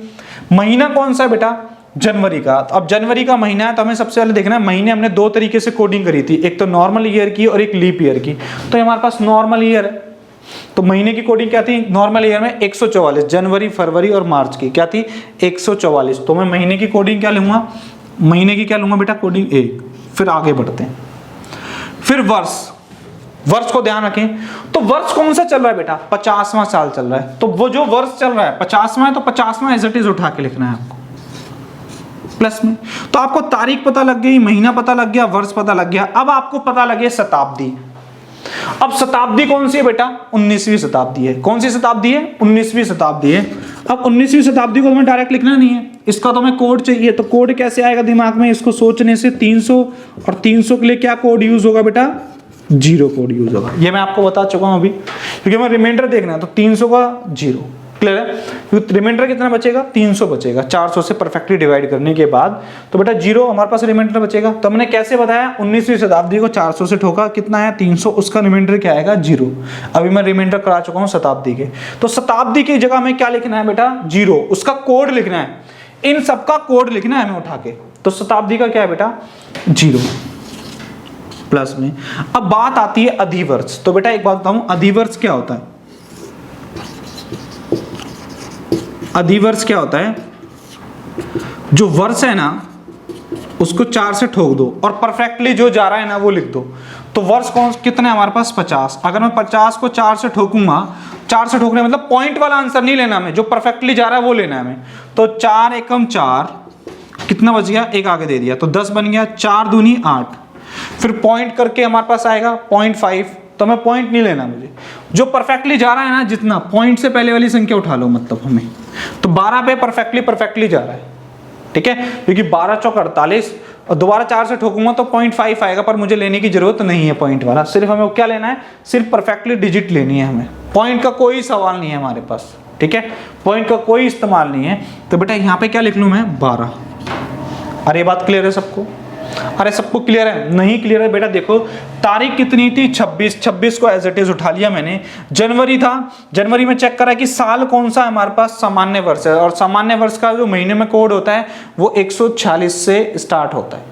महीना कौन सा है बेटा, जनवरी का। तो अब जनवरी का महीना है तो हमें सबसे पहले देखना है, महीने हमने 2 तरीके से कोडिंग करी थी, एक तो नॉर्मल ईयर की और एक लीप ईयर की। तो हमारे पास नॉर्मल ईयर है, तो महीने की कोडिंग क्या थी, नॉर्मल ईयर में 144, जनवरी फरवरी और मार्च की क्या थी, 144। तो मैं महीने की कोडिंग क्या लूंगा, महीने की क्या लूंगा बेटा, कोडिंग 1। फिर आगे बढ़ते हैं, फिर वर्ष को ध्यान रखें। तो वर्ष कौन सा चल रहा है बेटा, 50वां साल चल रहा है। तो वो जो वर्ष चल रहा है 50वां है, तो 50वां एज इट इज उठा के लिखना है आपको प्लस में। तो आपको तारीख पता लग गई, महीना पता लग गया, वर्ष पता लग गया। अब आपको पता लगे शताब्दी। अब शताब्दी कौन सी है बेटा, 19वीं शताब्दी है। कौन सी शताब्दी है, 19वीं शताब्दी है। अब 19वीं शताब्दी को हमें डायरेक्ट लिखना नहीं है, इसका तो हमें कोड चाहिए। तो कोड कैसे आएगा दिमाग में, इसको सोचने से 300, और 300 के लिए क्या कोड यूज होगा बेटा, 0 कोड यूज होगा। ये मैं आपको बता चुका हूं अभी, क्योंकि हमें रिमाइंडर देखना है। तो 300 का 0, क्लियर है। रिमाइंडर कितना बचेगा, 300 बचेगा 400 से परफेक्टली डिवाइड करने के बाद। तो बेटा 0 हमारे पास रिमाइंडर बचेगा। तो हमने कैसे बताया, 19वीं शताब्दी को 400 से ठोका, कितना है 300, उसका रिमाइंडर क्या आएगा, 0। अभी मैं रिमाइंडर करा चुका हूं शताब्दी के। तो शताब्दी की जगह में क्या लिखना है बेटा, 0, उसका कोड लिखना है, इन सबका कोड लिखना है हमें उठा के। तो शताब्दी का क्या है बेटा, 0। प्लस में। अब बात आती है अधिवर्ष। तो बेटा एक बात बताऊं, अधिवर्ष क्या होता है? अधिवर्ष क्या होता है? जो वर्ष है ना उसको 4 से ठोक दो और परफेक्टली जो जा रहा है ना वो लिख दो। तो वर्ष कौन कितने हमारे पास 50। अगर मैं 50 को 4 से ठोकूंगा, 4 से ठोकने मतलब पॉइंट वाला आंसर नहीं लेना हमें, जो परफेक्टली जा रहा है वो लेना है हमें। तो 4 एकम 4, कितना बच गया? एक आगे दे दिया तो 10 बन गया। 4 दूनी 8, फिर पॉइंट करके हमारे पास आएगा 0.5। तो मैं पॉइंट नहीं लेना, मुझे जो परफेक्टली जा रहा है ना, जितना पॉइंट से पहले वाली संख्या उठा लो मतलब हमें। तो 12 पे परफेक्टली जा रहा है, ठीक है, क्योंकि 12 चौक 48 और दोबारा 4 से ठोकूंगा तो 0.5 आएगा, पर मुझे लेने की जरूरत नहीं है पॉइंट वाला। सिर्फ हमें क्या लेना है? सिर्फ परफेक्टली डिजिट लेनी है हमें। पॉइंट का कोई सवाल नहीं है हमारे पास, ठीक है, पॉइंट का कोई इस्तेमाल नहीं है। तो बेटा यहाँ पे क्या लिख लूँ मैं? 12। अरे बात क्लियर है सबको? अरे सबको क्लियर है? नहीं क्लियर है बेटा देखो, तारीख कितनी थी? 26 को एज इट इज उठा लिया मैंने। जनवरी था, जनवरी में चेक करा कि साल कौन सा है हमारे पास? सामान्य वर्ष है, और सामान्य वर्ष का जो महीने में कोड होता है वो 146 से स्टार्ट होता है,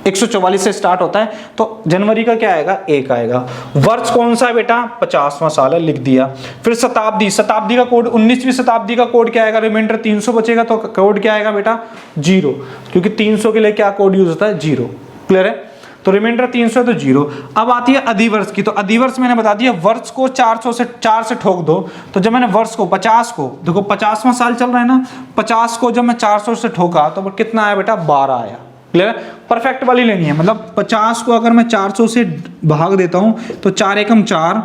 144 से स्टार्ट होता है। तो जनवरी का क्या आएगा? 1 आएगा। वर्ष कौन सा है बेटा? 50वां साल है, लिख दिया। फिर शताब्दी, शताब्दी का कोड 19वीं शताब्दी का कोड क्या आएगा? रिमाइंडर 300 बचेगा तो कोड क्या आएगा बेटा? 0, क्योंकि 300 के लिए क्या कोड यूज होता है? 0। क्लियर है? तो रिमाइंडर 300 तो 0। अब आती है अधिवर्ष की। तो अधिवर्ष मैंने बता दिया, वर्ष को 4 से ठोक दो। तो जब मैंने वर्ष को 50 को, देखो 50वां साल चल रहा है ना, 50 को जब मैं 400 से ठोका तो कितना आया बेटा? 12 आया। क्लियर है? परफेक्ट वाली लेनी है, मतलब 50 को अगर मैं 400 से भाग देता हूं तो 4 एकम 4,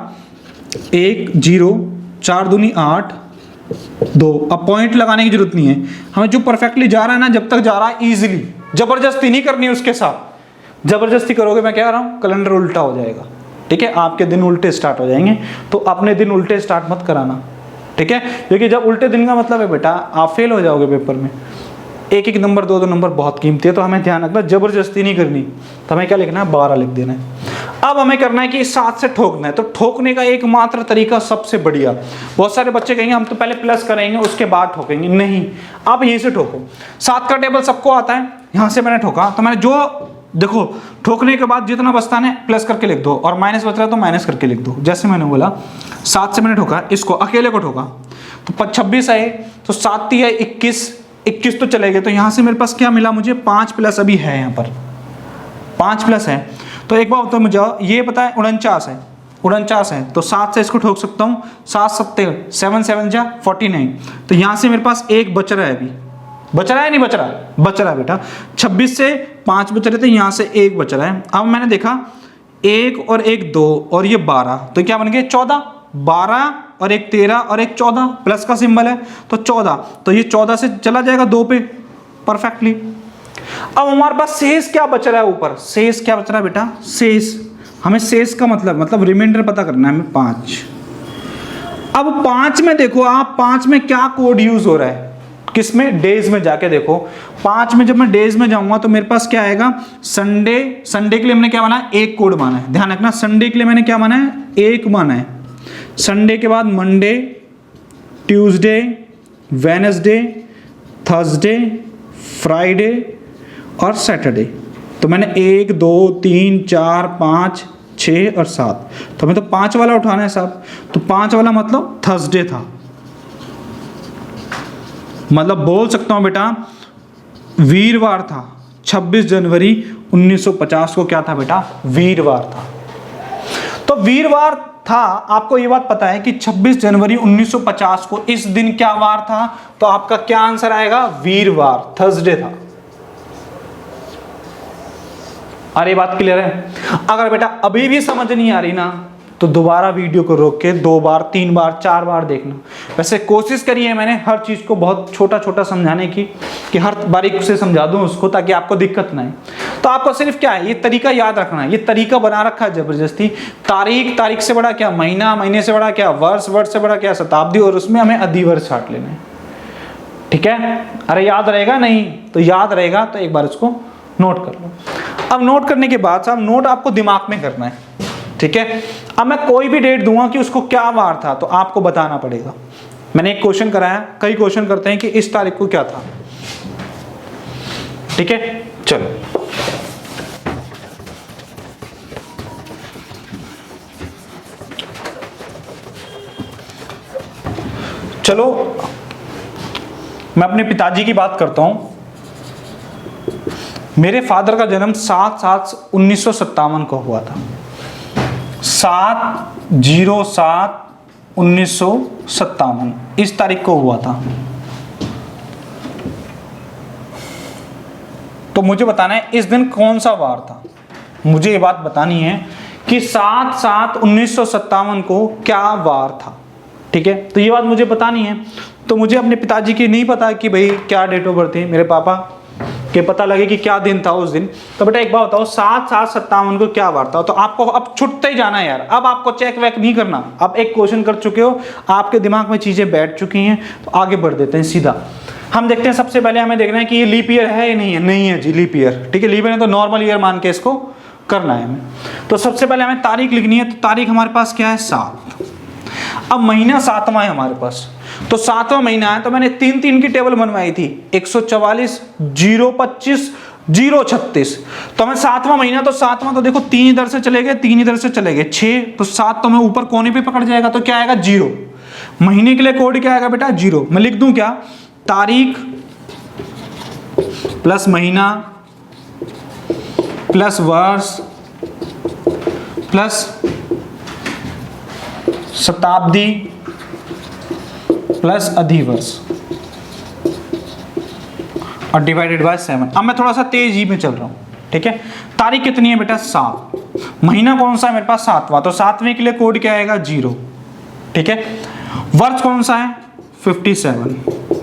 1 0, 4 दूनी 8, 2। अब पॉइंट लगाने की जरूरत नहीं है हमें, जो परफेक्टली जा रहा है ना, जब तक जा रहा है इजीली, जबरदस्ती नहीं करनी उसके साथ। जबरदस्ती करोगे मैं क्या कह रहा हूं, कैलेंडर उल्टा हो जाएगा, ठीक है, आपके दिन उल्टे स्टार्ट हो जाएंगे। तो अपने दिन उल्टे स्टार्ट मत कराना, ठीक है, क्योंकि जब उल्टे दिन का मतलब है बेटा आप फेल हो जाओगे पेपर में। एक एक नंबर, दो नंबर बहुत कीमती है, तो हमें ध्यान रखना, जबरदस्ती नहीं करनी। तो हमें क्या लिखना है? 12 लिख देना है। अब हमें करना है कि 7 से ठोकना है। तो ठोकने का एकमात्र तरीका सबसे बढ़िया, बहुत सारे बच्चे कहेंगे हम तो पहले प्लस करेंगे उसके बाद ठोकेंगे, नहीं, आप यहीं से ठोको। 7 का टेबल सबको आता है, यहां से मैंने ठोका तो मैंने जो देखो ठोकने के बाद जितना बचता है प्लस करके लिख दो, और माइनस बच रहा है तो माइनस करके लिख दो। जैसे मैंने बोला 7 से मैंने ठोका, इसको अकेले को ठोका तो 26 आए, तो 7 3 है 21 तो चले गए। तो यहां से मेरे पास क्या मिला? मुझे 5 प्लस अभी है, यहाँ पर 5 प्लस है। तो एक बार तो मुझे ये पता है 49 है, तो 7 से इसको ठोक सकता हूँ। 7 7 7 जा 49। तो यहां से मेरे पास 1 बच रहा है, अभी बच रहा है नहीं बच रहा है? बच रहा है बेटा। 26 से 5 बच रहे थे, यहां से 1 बच रहा है। अब मैंने देखा 1 और 1 2 और ये 12, तो क्या बन गए? 14। 12 और 1 13 और 1 14, प्लस का सिंबल है तो 14। तो ये 14 से चला जाएगा 2 पे परफेक्टली। अब हमारे पास शेष क्या बच रहा है? ऊपर शेष क्या बच रहा है बेटा? शेष, हमें शेष का मतलब रिमाइंडर पता करना है हमें 5। अब 5 में देखो आप, 5 में क्या कोड यूज हो रहा है? किसमें? डेज में जाके देखो। 5 में जब मैं डेज में जाऊंगा तो मेरे पास क्या आएगा? संडे। संडे के लिए हमने क्या माना है? 1 कोड माना है, ध्यान रखना। संडे के लिए मैंने क्या माना है? 1 माना है। संडे के बाद Monday, Tuesday, Wednesday, Thursday, Friday और सैटरडे। तो मैंने 1 2 3 4 5 6 और 7, तो हमें तो 5 वाला उठाना है साहब। तो 5 वाला मतलब थर्सडे था, मतलब बोल सकता हूं बेटा वीरवार था। 26 जनवरी 1950 को क्या था बेटा? वीरवार था। तो वीरवार था, आपको ये बात पता है कि 26 जनवरी 1950 को इस दिन क्या वार था? तो आपका क्या आंसर आएगा? वीरवार, थर्सडे था। अरे बात क्लियर है? अगर बेटा अभी भी समझ नहीं आ रही ना तो दोबारा वीडियो को रोक के 2 बार 3 बार 4 बार देखना। वैसे कोशिश करी है मैंने हर चीज को बहुत छोटा छोटा समझाने की, कि हर बारीक से समझा दूं उसको, ताकि आपको दिक्कत ना आए। तो आपको सिर्फ क्या है, ये तरीका याद रखना है। ये तरीका बना रखा है जबरदस्ती। तारीख से बड़ा क्या महीना, महीने से बड़ा क्या वर्ष, वर्ष से बड़ा क्या शताब्दी, और उसमें हमें अधिवर्ष छाट लेना है, ठीक है? अरे याद रहेगा? नहीं तो याद रहेगा तो एक बार इसको नोट कर लो। अब नोट करने के बाद साहब नोट आपको दिमाग में करना है, ठीक है? अब मैं कोई भी डेट दूंगा कि उसको क्या वार था, तो आपको बताना पड़ेगा। मैंने एक क्वेश्चन कराया, कई क्वेश्चन करते हैं कि इस तारीख को क्या था, ठीक है? चलो चलो मैं अपने पिताजी की बात करता हूं। मेरे फादर का जन्म 7/7/1957 को हुआ था। 7/07/1957 इस तारीख को हुआ था। तो मुझे बताना है इस दिन कौन सा वार था। मुझे ये बात बतानी है कि 7/7/1957 को क्या वार था। ठीक है, तो ये बात मुझे बतानी है। तो मुझे अपने पिताजी की नहीं पता कि भाई क्या डेट ऑफ बर्थ है, मेरे पापा के पता लगे कि क्या दिन था उस दिन। तो बेटा एक बात बताओ, 7/7/57 को क्या वार था। तो आपको अब छुटते ही जाना है यार, अब आपको चेक वेक नहीं करना। आप एक क्वेश्चन कर चुके हो, आपके दिमाग में चीजें बैठ चुकी हैं, तो आगे बढ़ देते हैं सीधा। हम देखते हैं, सबसे पहले हमें देखना है कि ये लीप ईयर है या नहीं है। नहीं है जी लीप ईयर। ठीक है, लीप ईयर तो नॉर्मल ईयर मान के इसको करना है हमें। तो सबसे पहले हमें तारीख लिखनी है। तो तारीख हमारे पास क्या है, 7। अब महीना 7वां है हमारे पास, तो 7वां महीना है। तो मैंने 3 की टेबल बनवाई थी, 144, 025, 036। तो हमें 7वां महीना, तो 7वां तो देखो 3 इधर से चले गए, 3 इधर से चले गए, 6। तो 7 तो मैं ऊपर कोने पे पकड़ जाएगा, तो क्या आएगा 0। महीने के लिए कोड क्या आएगा बेटा 0। मैं लिख दूं क्या, तारीख प्लस महीना प्लस वर्ष प्लस शताब्दी प्लस अधिवर्ष और डिवाइडेड बाय 7। अब मैं थोड़ा सा तेज ही में चल रहा हूं। ठीक है, तारीख कितनी है बेटा 7, महीना कौन सा है मेरे पास 7वां, तो 7वें के लिए कोड क्या आएगा 0। ठीक है, वर्ष कौन सा है 57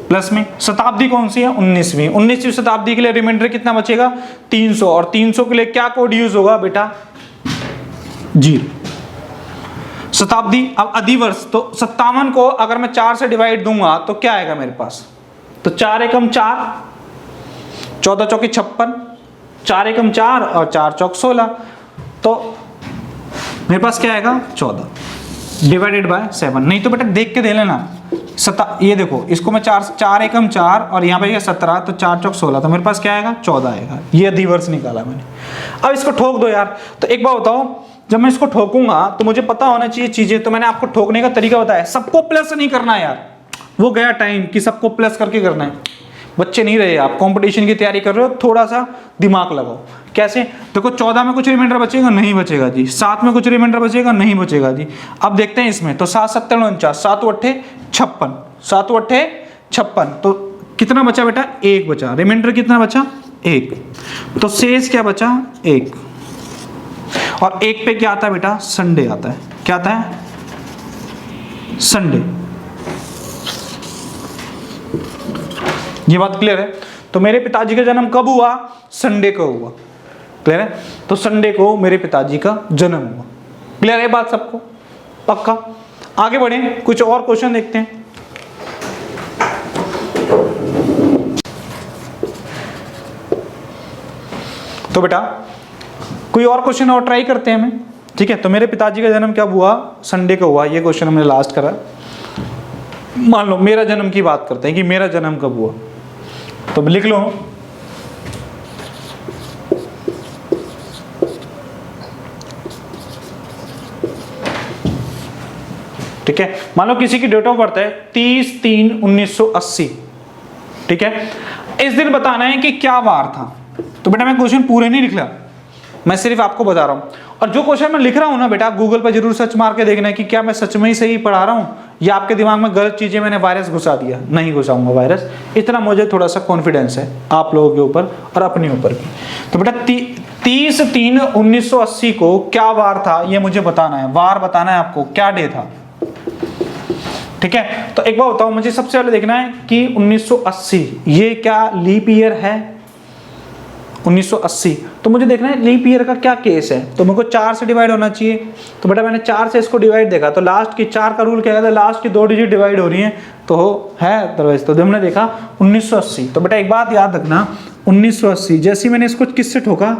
प्लस में शताब्दी कौन सी है 19वीं। 19वीं शताब्दी के लिए रिमाइंडर कितना बचेगा 300, और 300 के लिए क्या कोड यूज होगा बेटा 0 शताब्दी। अब अधिवर्ष, तो 57 को अगर मैं 4 से डिवाइड दूंगा तो क्या आएगा मेरे पास, तो 4 एकम 4, 14 चौकी 56, 4 एकम 4 और 4 चौक 16, तो मेरे पास क्या आएगा 14 डिवाइडेड बाय 7। नहीं तो बेटा देख के दे लेना, ये देखो इसको मैं 4 एकम 4 और यहाँ पे 17, तो 4 चौक 16, तो मेरे पास क्या आएगा 14 आएगा। ये अधिवर्ष निकाला मैंने। अब इसको ठोक दो यार। तो एक बात बताओ, जब मैं इसको ठोकूंगा तो मुझे पता होना चाहिए चीजें। तो मैंने आपको ठोकने का तरीका बताया, सबको प्लस नहीं करना है यार, वो गया टाइम कि सबको प्लस करके करना है। बच्चे नहीं रहे, आप कंपटीशन की तैयारी कर रहे हो, थोड़ा सा दिमाग लगाओ। कैसे, देखो 14 में कुछ रिमाइंडर बचेगा नहीं बचेगा जी, 7 में कुछ रिमाइंडर बचेगा नहीं बचेगा जी। अब देखते हैं इसमें, तो 7 7 49, 7 8 56, 7 8 56, तो कितना बचा बेटा 1 बचा। रिमाइंडर कितना बचा 1, तो शेष क्या बचा 1। और 1 पे क्या आता है बेटा संडे आता है। क्या आता है संडे। ये बात क्लियर है। तो मेरे पिताजी का जन्म कब हुआ, संडे को हुआ। क्लियर है, तो संडे को मेरे पिताजी का जन्म हुआ। क्लियर है बात सबको, पक्का। आगे बढ़े, कुछ और क्वेश्चन देखते हैं। तो बेटा कोई और क्वेश्चन और ट्राई करते हैं हमें। ठीक है, तो मेरे पिताजी का जन्म कब हुआ, संडे को हुआ। ये क्वेश्चन हमने लास्ट करा। मान लो मेरा जन्म की बात करते हैं कि मेरा जन्म कब हुआ, तो लिख लो ठीक है। मान लो किसी की डेट ऑफ बर्थ है 30/3/1980। ठीक है, इस दिन बताना है कि क्या वार था। तो बेटा मैं क्वेश्चन पूरे नहीं लिख रहा, मैं सिर्फ आपको बता रहा हूं। और जो क्वेश्चन मैं लिख रहा हूं ना बेटा, गूगल पर जरूर सर्च मार के देखना है कि क्या मैं सच में ही सही पढ़ा रहा हूं या आपके दिमाग में गलत चीजें मैंने वायरस घुसा दिया। नहीं घुसाऊंगा वायरस, इतना मुझे थोड़ा सा कॉन्फिडेंस है आप लोगों के ऊपर और अपने ऊपर भी। तो बेटा 30/3/1980 को क्या वार था ये मुझे बताना है। वार बताना है आपको, क्या डे था। ठीक है, तो एक बार बताओ मुझे, सबसे पहले देखना है कि 1980 ये क्या लीप ईयर है 1980। तो मुझे देखना है लीप ईयर का क्या केस है। तो मेरे को 4 से डिवाइड होना चाहिए। तो बेटा मैंने 4 से इसको डिवाइड देखा, तो लास्ट की 4 का रूल क्या कहता है, लास्ट की 2 डिजिट डिवाइड हो रही है तो है अदरवाइज। तो हमने देखा 1980। तो बेटा एक बात याद रखना, 1980 जैसे मैंने इसको किससे ठोका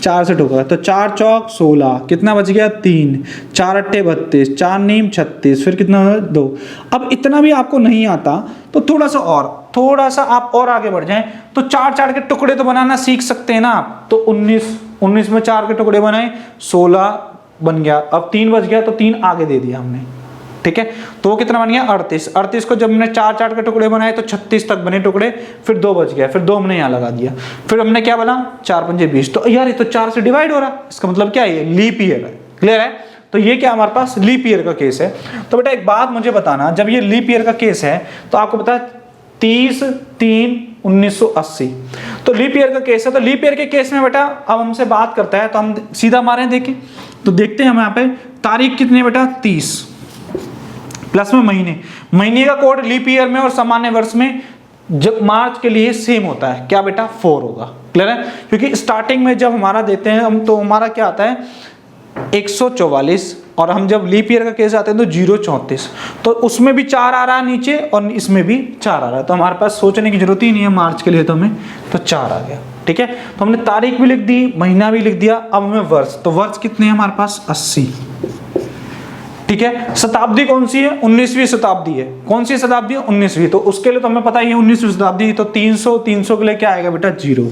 4 से ठोका, तो 4 चौक 16, कितना बच गया 3, 4 अट्ठे 32, 4 नीम 36, फिर कितना 2। अब इतना भी आपको नहीं आता तो थोड़ा सा आप और आगे बढ़ जाएं तो 4 के टुकड़े तो बनाना सीख सकते हैं ना आप। तो 19 में 4 के टुकड़े बनाए 16 बन गया। अब 3 बच गया तो 3 आगे दे दिया हमने। ठीक है, तो वो कितना बन गया 38। 38 को जब हमने 4 के टुकड़े बनाए तो 36 तक बने टुकड़े, फिर 2 बच गया, फिर 2 हमने यहाँ लगा दिया, फिर हमने क्या बोला 4 पंजे 20। तो यार ये तो 4 से डिवाइड हो रहा है, इसका मतलब क्या है, ये लीप ईयर है। क्लियर है, तो ये क्या हमारे पास लीप ईयर का केस है। तो बेटा एक बात मुझे बताना, जब ये लीप ईयर का केस है तो आपको पता है 30/3/1980 तो लीप ईयर का केस है। तो लीप ईयर के केस में बेटा अब हमसे बात करता है तो हम सीधा मारे देखें, तो देखते हैं हम यहाँ पे तारीख कितनी है बेटा 30 प्लस में महीने का कोड लीप ईयर में और सामान्य वर्ष में जब मार्च के लिए सेम होता है, क्या बेटा 4 होगा। क्लियर है, क्योंकि स्टार्टिंग में जब हमारा देते हैं हम तो हमारा क्या आता है 144 और हम जब लीप ईयर का केस आते हैं तो 034, तो उसमें भी 4 आ रहा है नीचे और इसमें भी 4 आ रहा है, तो हमारे पास सोचने की जरूरत ही नहीं है मार्च के लिए, तो हमें तो 4 आ गया। ठीक है, तो हमने तारीख भी लिख दी, महीना भी लिख दिया, अब हमें वर्ष, तो वर्ष कितने हैं हमारे पास 80। ठीक है, शताब्दी कौन सी है 19वीं शताब्दी है। कौन सी शताब्दी है 19वीं, तो उसके लिए तो हमें पता ही है 19वीं शताब्दी, तो 300 के लिए क्या आएगा बेटा 0।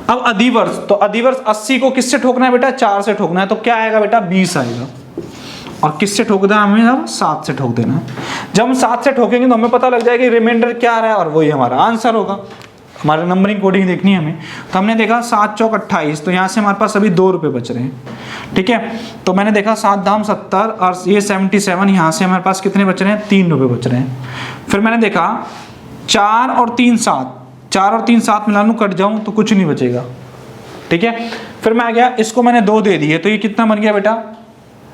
अब अधिवर्ष, तो अधिवर्ष 80 को किससे ठोकना है बेटा 4 से ठोकना है, तो क्या आएगा बेटा 20 आएगा। और किससे ठोक देना हमें, अब 7 से ठोक देना। जब हम 7 से ठोकेंगे तो हमें पता लग जाएगा रिमाइंडर क्या आ रहा है और वही हमारा आंसर होगा। हमारे नंबरिंग कोडिंग देखनी है हमें, तो हमने देखा 7 चौक 28, तो यहाँ से हमारे पास अभी 2 रुपये बच रहे हैं। ठीक है, तो मैंने देखा 7 दाम 70 और ये 77, यहाँ से हमारे पास कितने बच रहे हैं 3 रुपये बच रहे हैं। फिर मैंने देखा 4 और 3 7 मिला लूँ कट जाऊँ तो कुछ नहीं बचेगा। ठीक है, फिर मैं आ गया, इसको मैंने 2 दे दिए, तो ये कितना बन गया बेटा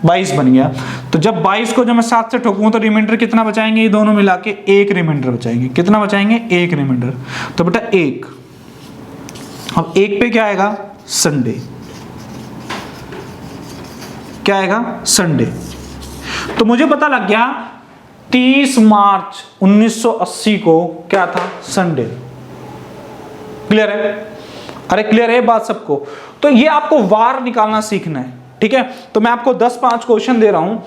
22 बन गया। तो जब 22 को जब मैं 7 से ठोकूं तो रिमाइंडर कितना बचाएंगे, ये दोनों मिला के 1 रिमाइंडर बचाएंगे। कितना बचाएंगे 1 रिमाइंडर, तो बेटा 1। अब 1 पे क्या आएगा संडे, क्या आएगा संडे। तो मुझे पता लग गया 30 मार्च 1980 को क्या था संडे। क्लियर है, अरे क्लियर है बात सबको। तो ये आपको वार निकालना सीखना है। ठीक है, तो मैं आपको 10-5 क्वेश्चन दे रहा हूं,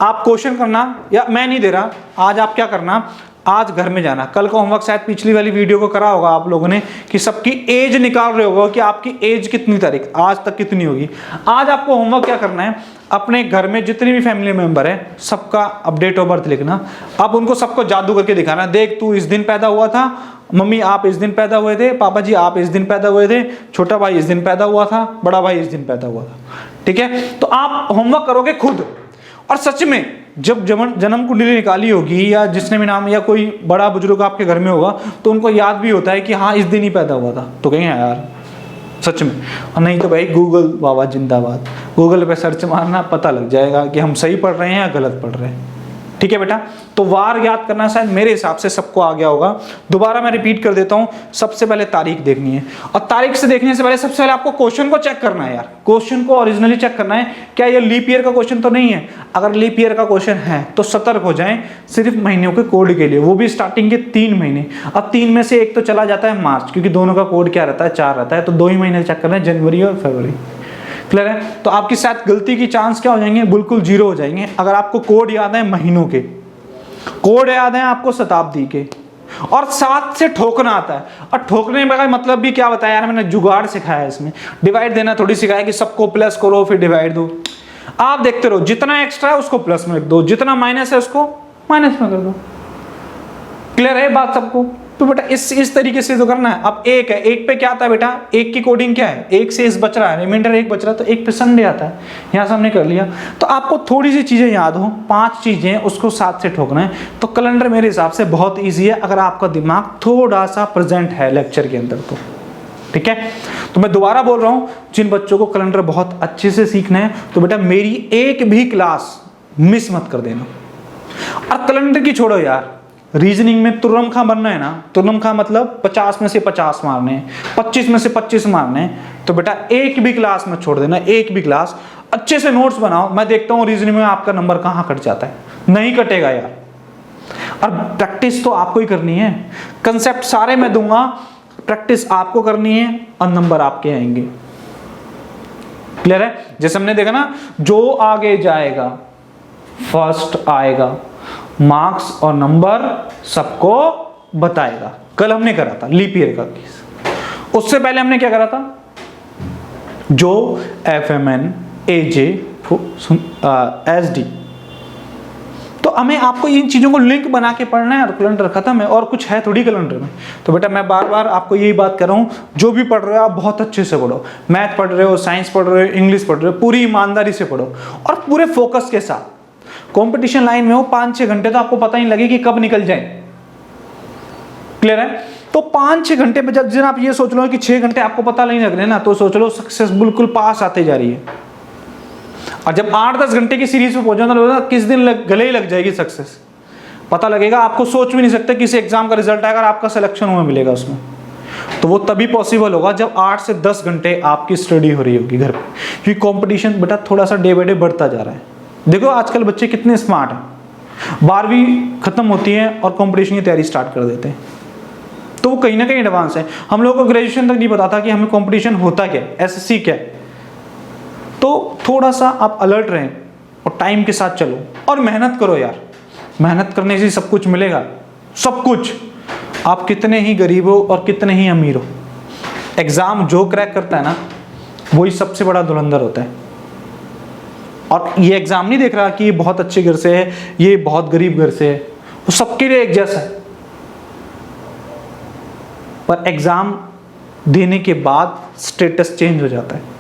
आप क्वेश्चन करना, या मैं नहीं दे रहा, आज आप क्या करना, आज घर में जाना, कल का होमवर्क शायद पिछली वाली वीडियो को करा होगा आप लोगों ने कि सबकी एज निकाल रहे होगा कि आपकी एज कितनी तारीख आज तक कितनी होगी। आज आपको होमवर्क क्या करना है, अपने घर में जितने भी फैमिली मेंबर है सबका अपडेट ऑफ बर्थ लिखना। अब उनको सबको जादू करके दिखाना, देख तू इस दिन पैदा हुआ था, मम्मी आप इस दिन पैदा हुए थे, पापा जी आप इस दिन पैदा हुए थे, छोटा भाई इस दिन पैदा हुआ था, बड़ा भाई इस दिन पैदा हुआ था। ठीक है, तो आप होमवर्क करोगे खुद, और सच में जब जन्म कुंडली निकाली होगी या जिसने भी नाम, या कोई बड़ा बुजुर्ग आपके घर में होगा तो उनको याद भी होता है कि हाँ इस दिन ही पैदा हुआ था, तो कहेंगे यार सच में। और नहीं तो भाई गूगल बाबा जिंदाबाद, गूगल पे सर्च मारना, पता लग जाएगा कि हम सही पढ़ रहे हैं या गलत पढ़ रहे हैं। ठीक है बेटा, तो वार याद करना शायद मेरे हिसाब से सबको आ गया होगा। दोबारा मैं रिपीट कर देता हूं, सबसे पहले तारीख देखनी है, और तारीख से देखने से पहले सबसे पहले आपको क्वेश्चन को चेक करना है यार, क्वेश्चन को ओरिजिनली चेक करना है, क्या ये लीप ईयर का क्वेश्चन तो नहीं है। अगर लीप ईयर का क्वेश्चन है तो सतर्क हो जाएं, सिर्फ महीनों के कोड के लिए, वो भी स्टार्टिंग के 3 महीने। अब 3 में से एक तो चला जाता है मार्च, क्योंकि दोनों का कोड क्या रहता है 4 रहता है, तो 2 ही महीने चेक करना है, जनवरी और फरवरी। क्लियर है, तो आपकी शायद गलती की चांस क्या हो जाएंगे, बिल्कुल 0 हो जाएंगे। अगर आपको कोड याद है महीनों के, कोड याद है आपको शताब्दी के, और 7 से ठोकना आता है। और ठोकने का मतलब भी क्या बताया यार, मैंने जुगाड़ सिखाया है इसमें, डिवाइड देना थोड़ी सिखाया कि सबको प्लस करो फिर डिवाइड दो। आप देखते रहो, जितना एक्स्ट्रा है उसको प्लस में रख दो, जितना माइनस है उसको माइनस में कर दो। क्लियर है बात सबको, तो बेटा इस तरीके से तो करना है। अब 1 है, 1 पे क्या आता है बेटा, 1 की कोडिंग क्या है, 1 से इस बच रहा है, रिमाइंडर 1 बच रहा है, तो 1 पे संडे आता है, यहाँ से हमने कर लिया। तो आपको थोड़ी सी चीजें याद हो, 5 चीजें उसको 7 से ठोकना है, तो कैलेंडर मेरे हिसाब से बहुत ईजी है अगर आपका दिमाग थोड़ा सा प्रेजेंट है लेक्चर के अंदर तो। ठीक है, तो मैं दोबारा बोल रहा हूँ, जिन बच्चों को कैलेंडर बहुत अच्छे से सीखना है तो बेटा मेरी एक भी क्लास मिस मत कर देना। और कैलेंडर की छोड़ो यार, रीजनिंग में तुर्रम खां बनना है ना, तुर्रम खां मतलब 50 में से 50 मारने हैं, 25 में से 25 मारने हैं, तो बेटा एक भी क्लास मत छोड़ देना, एक भी क्लास। अच्छे से नोट्स बनाओ, मैं देखता हूँ रीजनिंग में आपका नंबर कहाँ कट जाता है, नहीं कटेगा यार। और प्रैक्टिस तो आपको ही करनी है, कंसेप्ट सारे मैं दूंगा, प्रैक्टिस आपको करनी है और नंबर आपके आएंगे। क्लियर है, जैसे हमने देखा ना, जो आगे जाएगा फर्स्ट आएगा, मार्क्स और नंबर सबको बताएगा। कल हमने करा था लीप ईयर का केस, उससे पहले हमने क्या करा था, जो FMN AJ SD, तो हमें आपको इन चीज़ों को लिंक बना के पढ़ना है और कैलेंडर खत्म है, और कुछ है थोड़ी कैलेंडर में। तो बेटा मैं बार बार आपको यही बात कर रहा हूँ, जो भी पढ़ रहे हो आप बहुत अच्छे से पढ़ो। मैथ पढ़ रहे हो, साइंस पढ़ रहे हो, इंग्लिश पढ़ रहे हो, पूरी ईमानदारी से पढ़ो और पूरे फोकस के साथ। कंपटीशन लाइन में हो 5-6 घंटे तो आपको पता ही लगे कि कब निकल जाए। क्लियर है? तो 5-6 घंटे में जब आप ये सोच लो कि 6 घंटे आपको पता नहीं लग रहे ना, तो सोच लो सक्सेस बिल्कुल पास आते जा रही है। और जब 8-10 घंटे की सीरीज में पहुंच जाना तो किस दिन गले ही लग जाएगी सक्सेस, पता लगेगा। आपको सोच भी नहीं सकते किसी एग्जाम का रिजल्ट आएगा और आपका सिलेक्शन हुआ मिलेगा उसमें। तो वो तभी पॉसिबल होगा जब 8 से 10 घंटे आपकी स्टडी हो रही होगी घर पे, क्योंकि कंपटीशन बेटा थोड़ा सा डे बाय डे बढ़ता जा रहा है। देखो आजकल बच्चे कितने स्मार्ट हैं, 12वीं खत्म होती है और कंपटीशन की तैयारी स्टार्ट कर देते हैं, तो वो कहीं ना कहीं एडवांस है। हम लोगों को ग्रेजुएशन तक नहीं पता था कि हमें कंपटीशन होता क्या, एसएससी क्या है। तो थोड़ा सा आप अलर्ट रहें और टाइम के साथ चलो और मेहनत करो यार। मेहनत करने से सब कुछ मिलेगा, सब कुछ। आप कितने ही गरीब हो और कितने ही अमीर हो, एग्जाम जो क्रैक करता है ना वही सबसे बड़ा धुरंधर होता है। और ये एग्जाम नहीं देख रहा कि ये बहुत अच्छे घर से है, ये बहुत गरीब घर से है, वो सबके लिए एक जैसा है। पर एग्जाम देने के बाद स्टेटस चेंज हो जाता है।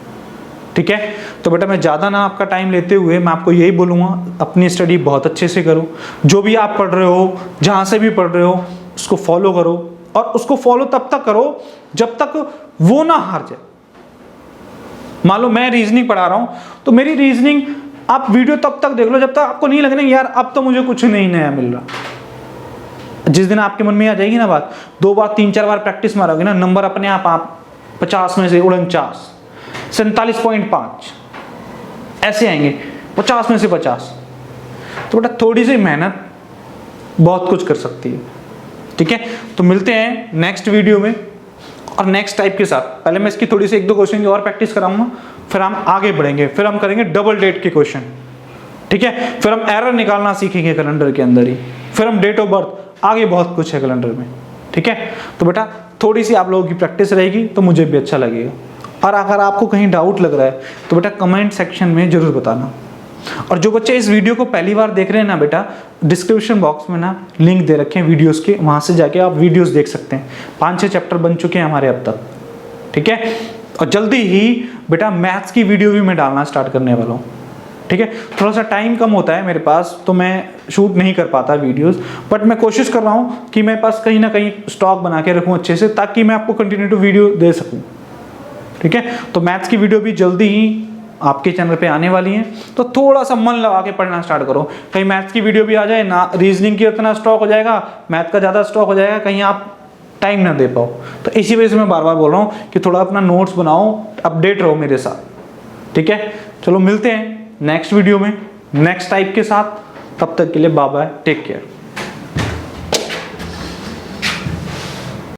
ठीक है? तो बेटा मैं ज़्यादा ना आपका टाइम लेते हुए मैं आपको यही बोलूँगा, अपनी स्टडी बहुत अच्छे से करो। जो भी आप पढ़ रहे हो, जहाँ से भी पढ़ रहे हो, उसको फॉलो करो। और उसको फॉलो तब तक करो जब तक वो ना हार जाए। मान लो मैं रीजनिंग पढ़ा रहा हूँ, तो मेरी रीजनिंग आप वीडियो तब तक देख लो जब तक आपको नहीं लगना यार अब तो मुझे कुछ नहीं नया मिल रहा। जिस दिन आपके मन में आ जाएगी ना बात, 2 बार 3-4 बार प्रैक्टिस मारोगे ना, नंबर अपने आप 50 में से 49, 47.5 ऐसे आएंगे, 50 में से 50। तो बेटा थोड़ी सी मेहनत बहुत कुछ कर सकती है। ठीक है? तो मिलते हैं नेक्स्ट वीडियो में और नेक्स्ट टाइप के साथ। पहले मैं इसकी थोड़ी सी 1-2 क्वेश्चन की और प्रैक्टिस कराऊंगा, फिर हम आगे बढ़ेंगे, फिर हम करेंगे डबल डेट के क्वेश्चन। ठीक है? फिर हम एरर निकालना सीखेंगे कैलेंडर के अंदर ही, फिर हम डेट ऑफ बर्थ, आगे बहुत कुछ है कैलेंडर में। ठीक है? तो बेटा थोड़ी सी आप लोगों की प्रैक्टिस रहेगी तो मुझे भी अच्छा लगेगा। और अगर आपको कहीं डाउट लग रहा है तो बेटा कमेंट सेक्शन में जरूर बताना। और जो बच्चे इस वीडियो को पहली बार देख रहे हैं ना बेटा, डिस्क्रिप्शन बॉक्स में ना लिंक दे रखे हैं वीडियोस के, वहां से जाके आप वीडियोस देख सकते हैं। 5-6 चैप्टर बन चुके हैं हमारे अब तक। ठीक है? और जल्दी ही बेटा मैथ्स की वीडियो भी मैं डालना स्टार्ट करने वाला हूँ। ठीक है? थोड़ा सा टाइम कम होता है मेरे पास तो मैं शूट नहीं कर पाता वीडियोस, बट मैं कोशिश कर रहा हूँ कि मेरे पास कहीं ना कहीं स्टॉक बना के रखूँ अच्छे से, ताकि मैं आपको कंटिन्यू वीडियो दे सकूँ। ठीक है? तो मैथ्स की वीडियो भी जल्दी ही आपके चैनल पे आने वाली है, तो थोड़ा सा मन लगा के पढ़ना स्टार्ट करो। कहीं मैथ्स की वीडियो भी आ जाए ना, रीजनिंग की इतना स्टॉक हो जाएगा, मैथ का ज़्यादा स्टॉक हो जाएगा, कहीं आप टाइम ना दे पाओ। तो इसी वजह से मैं बार बार बोल रहा हूँ कि थोड़ा अपना नोट्स बनाओ, अपडेट रहो मेरे साथ। ठीक है? चलो मिलते हैं नेक्स्ट वीडियो में नेक्स्ट टाइप के साथ। तब तक के लिए बाय बाय, टेक केयर।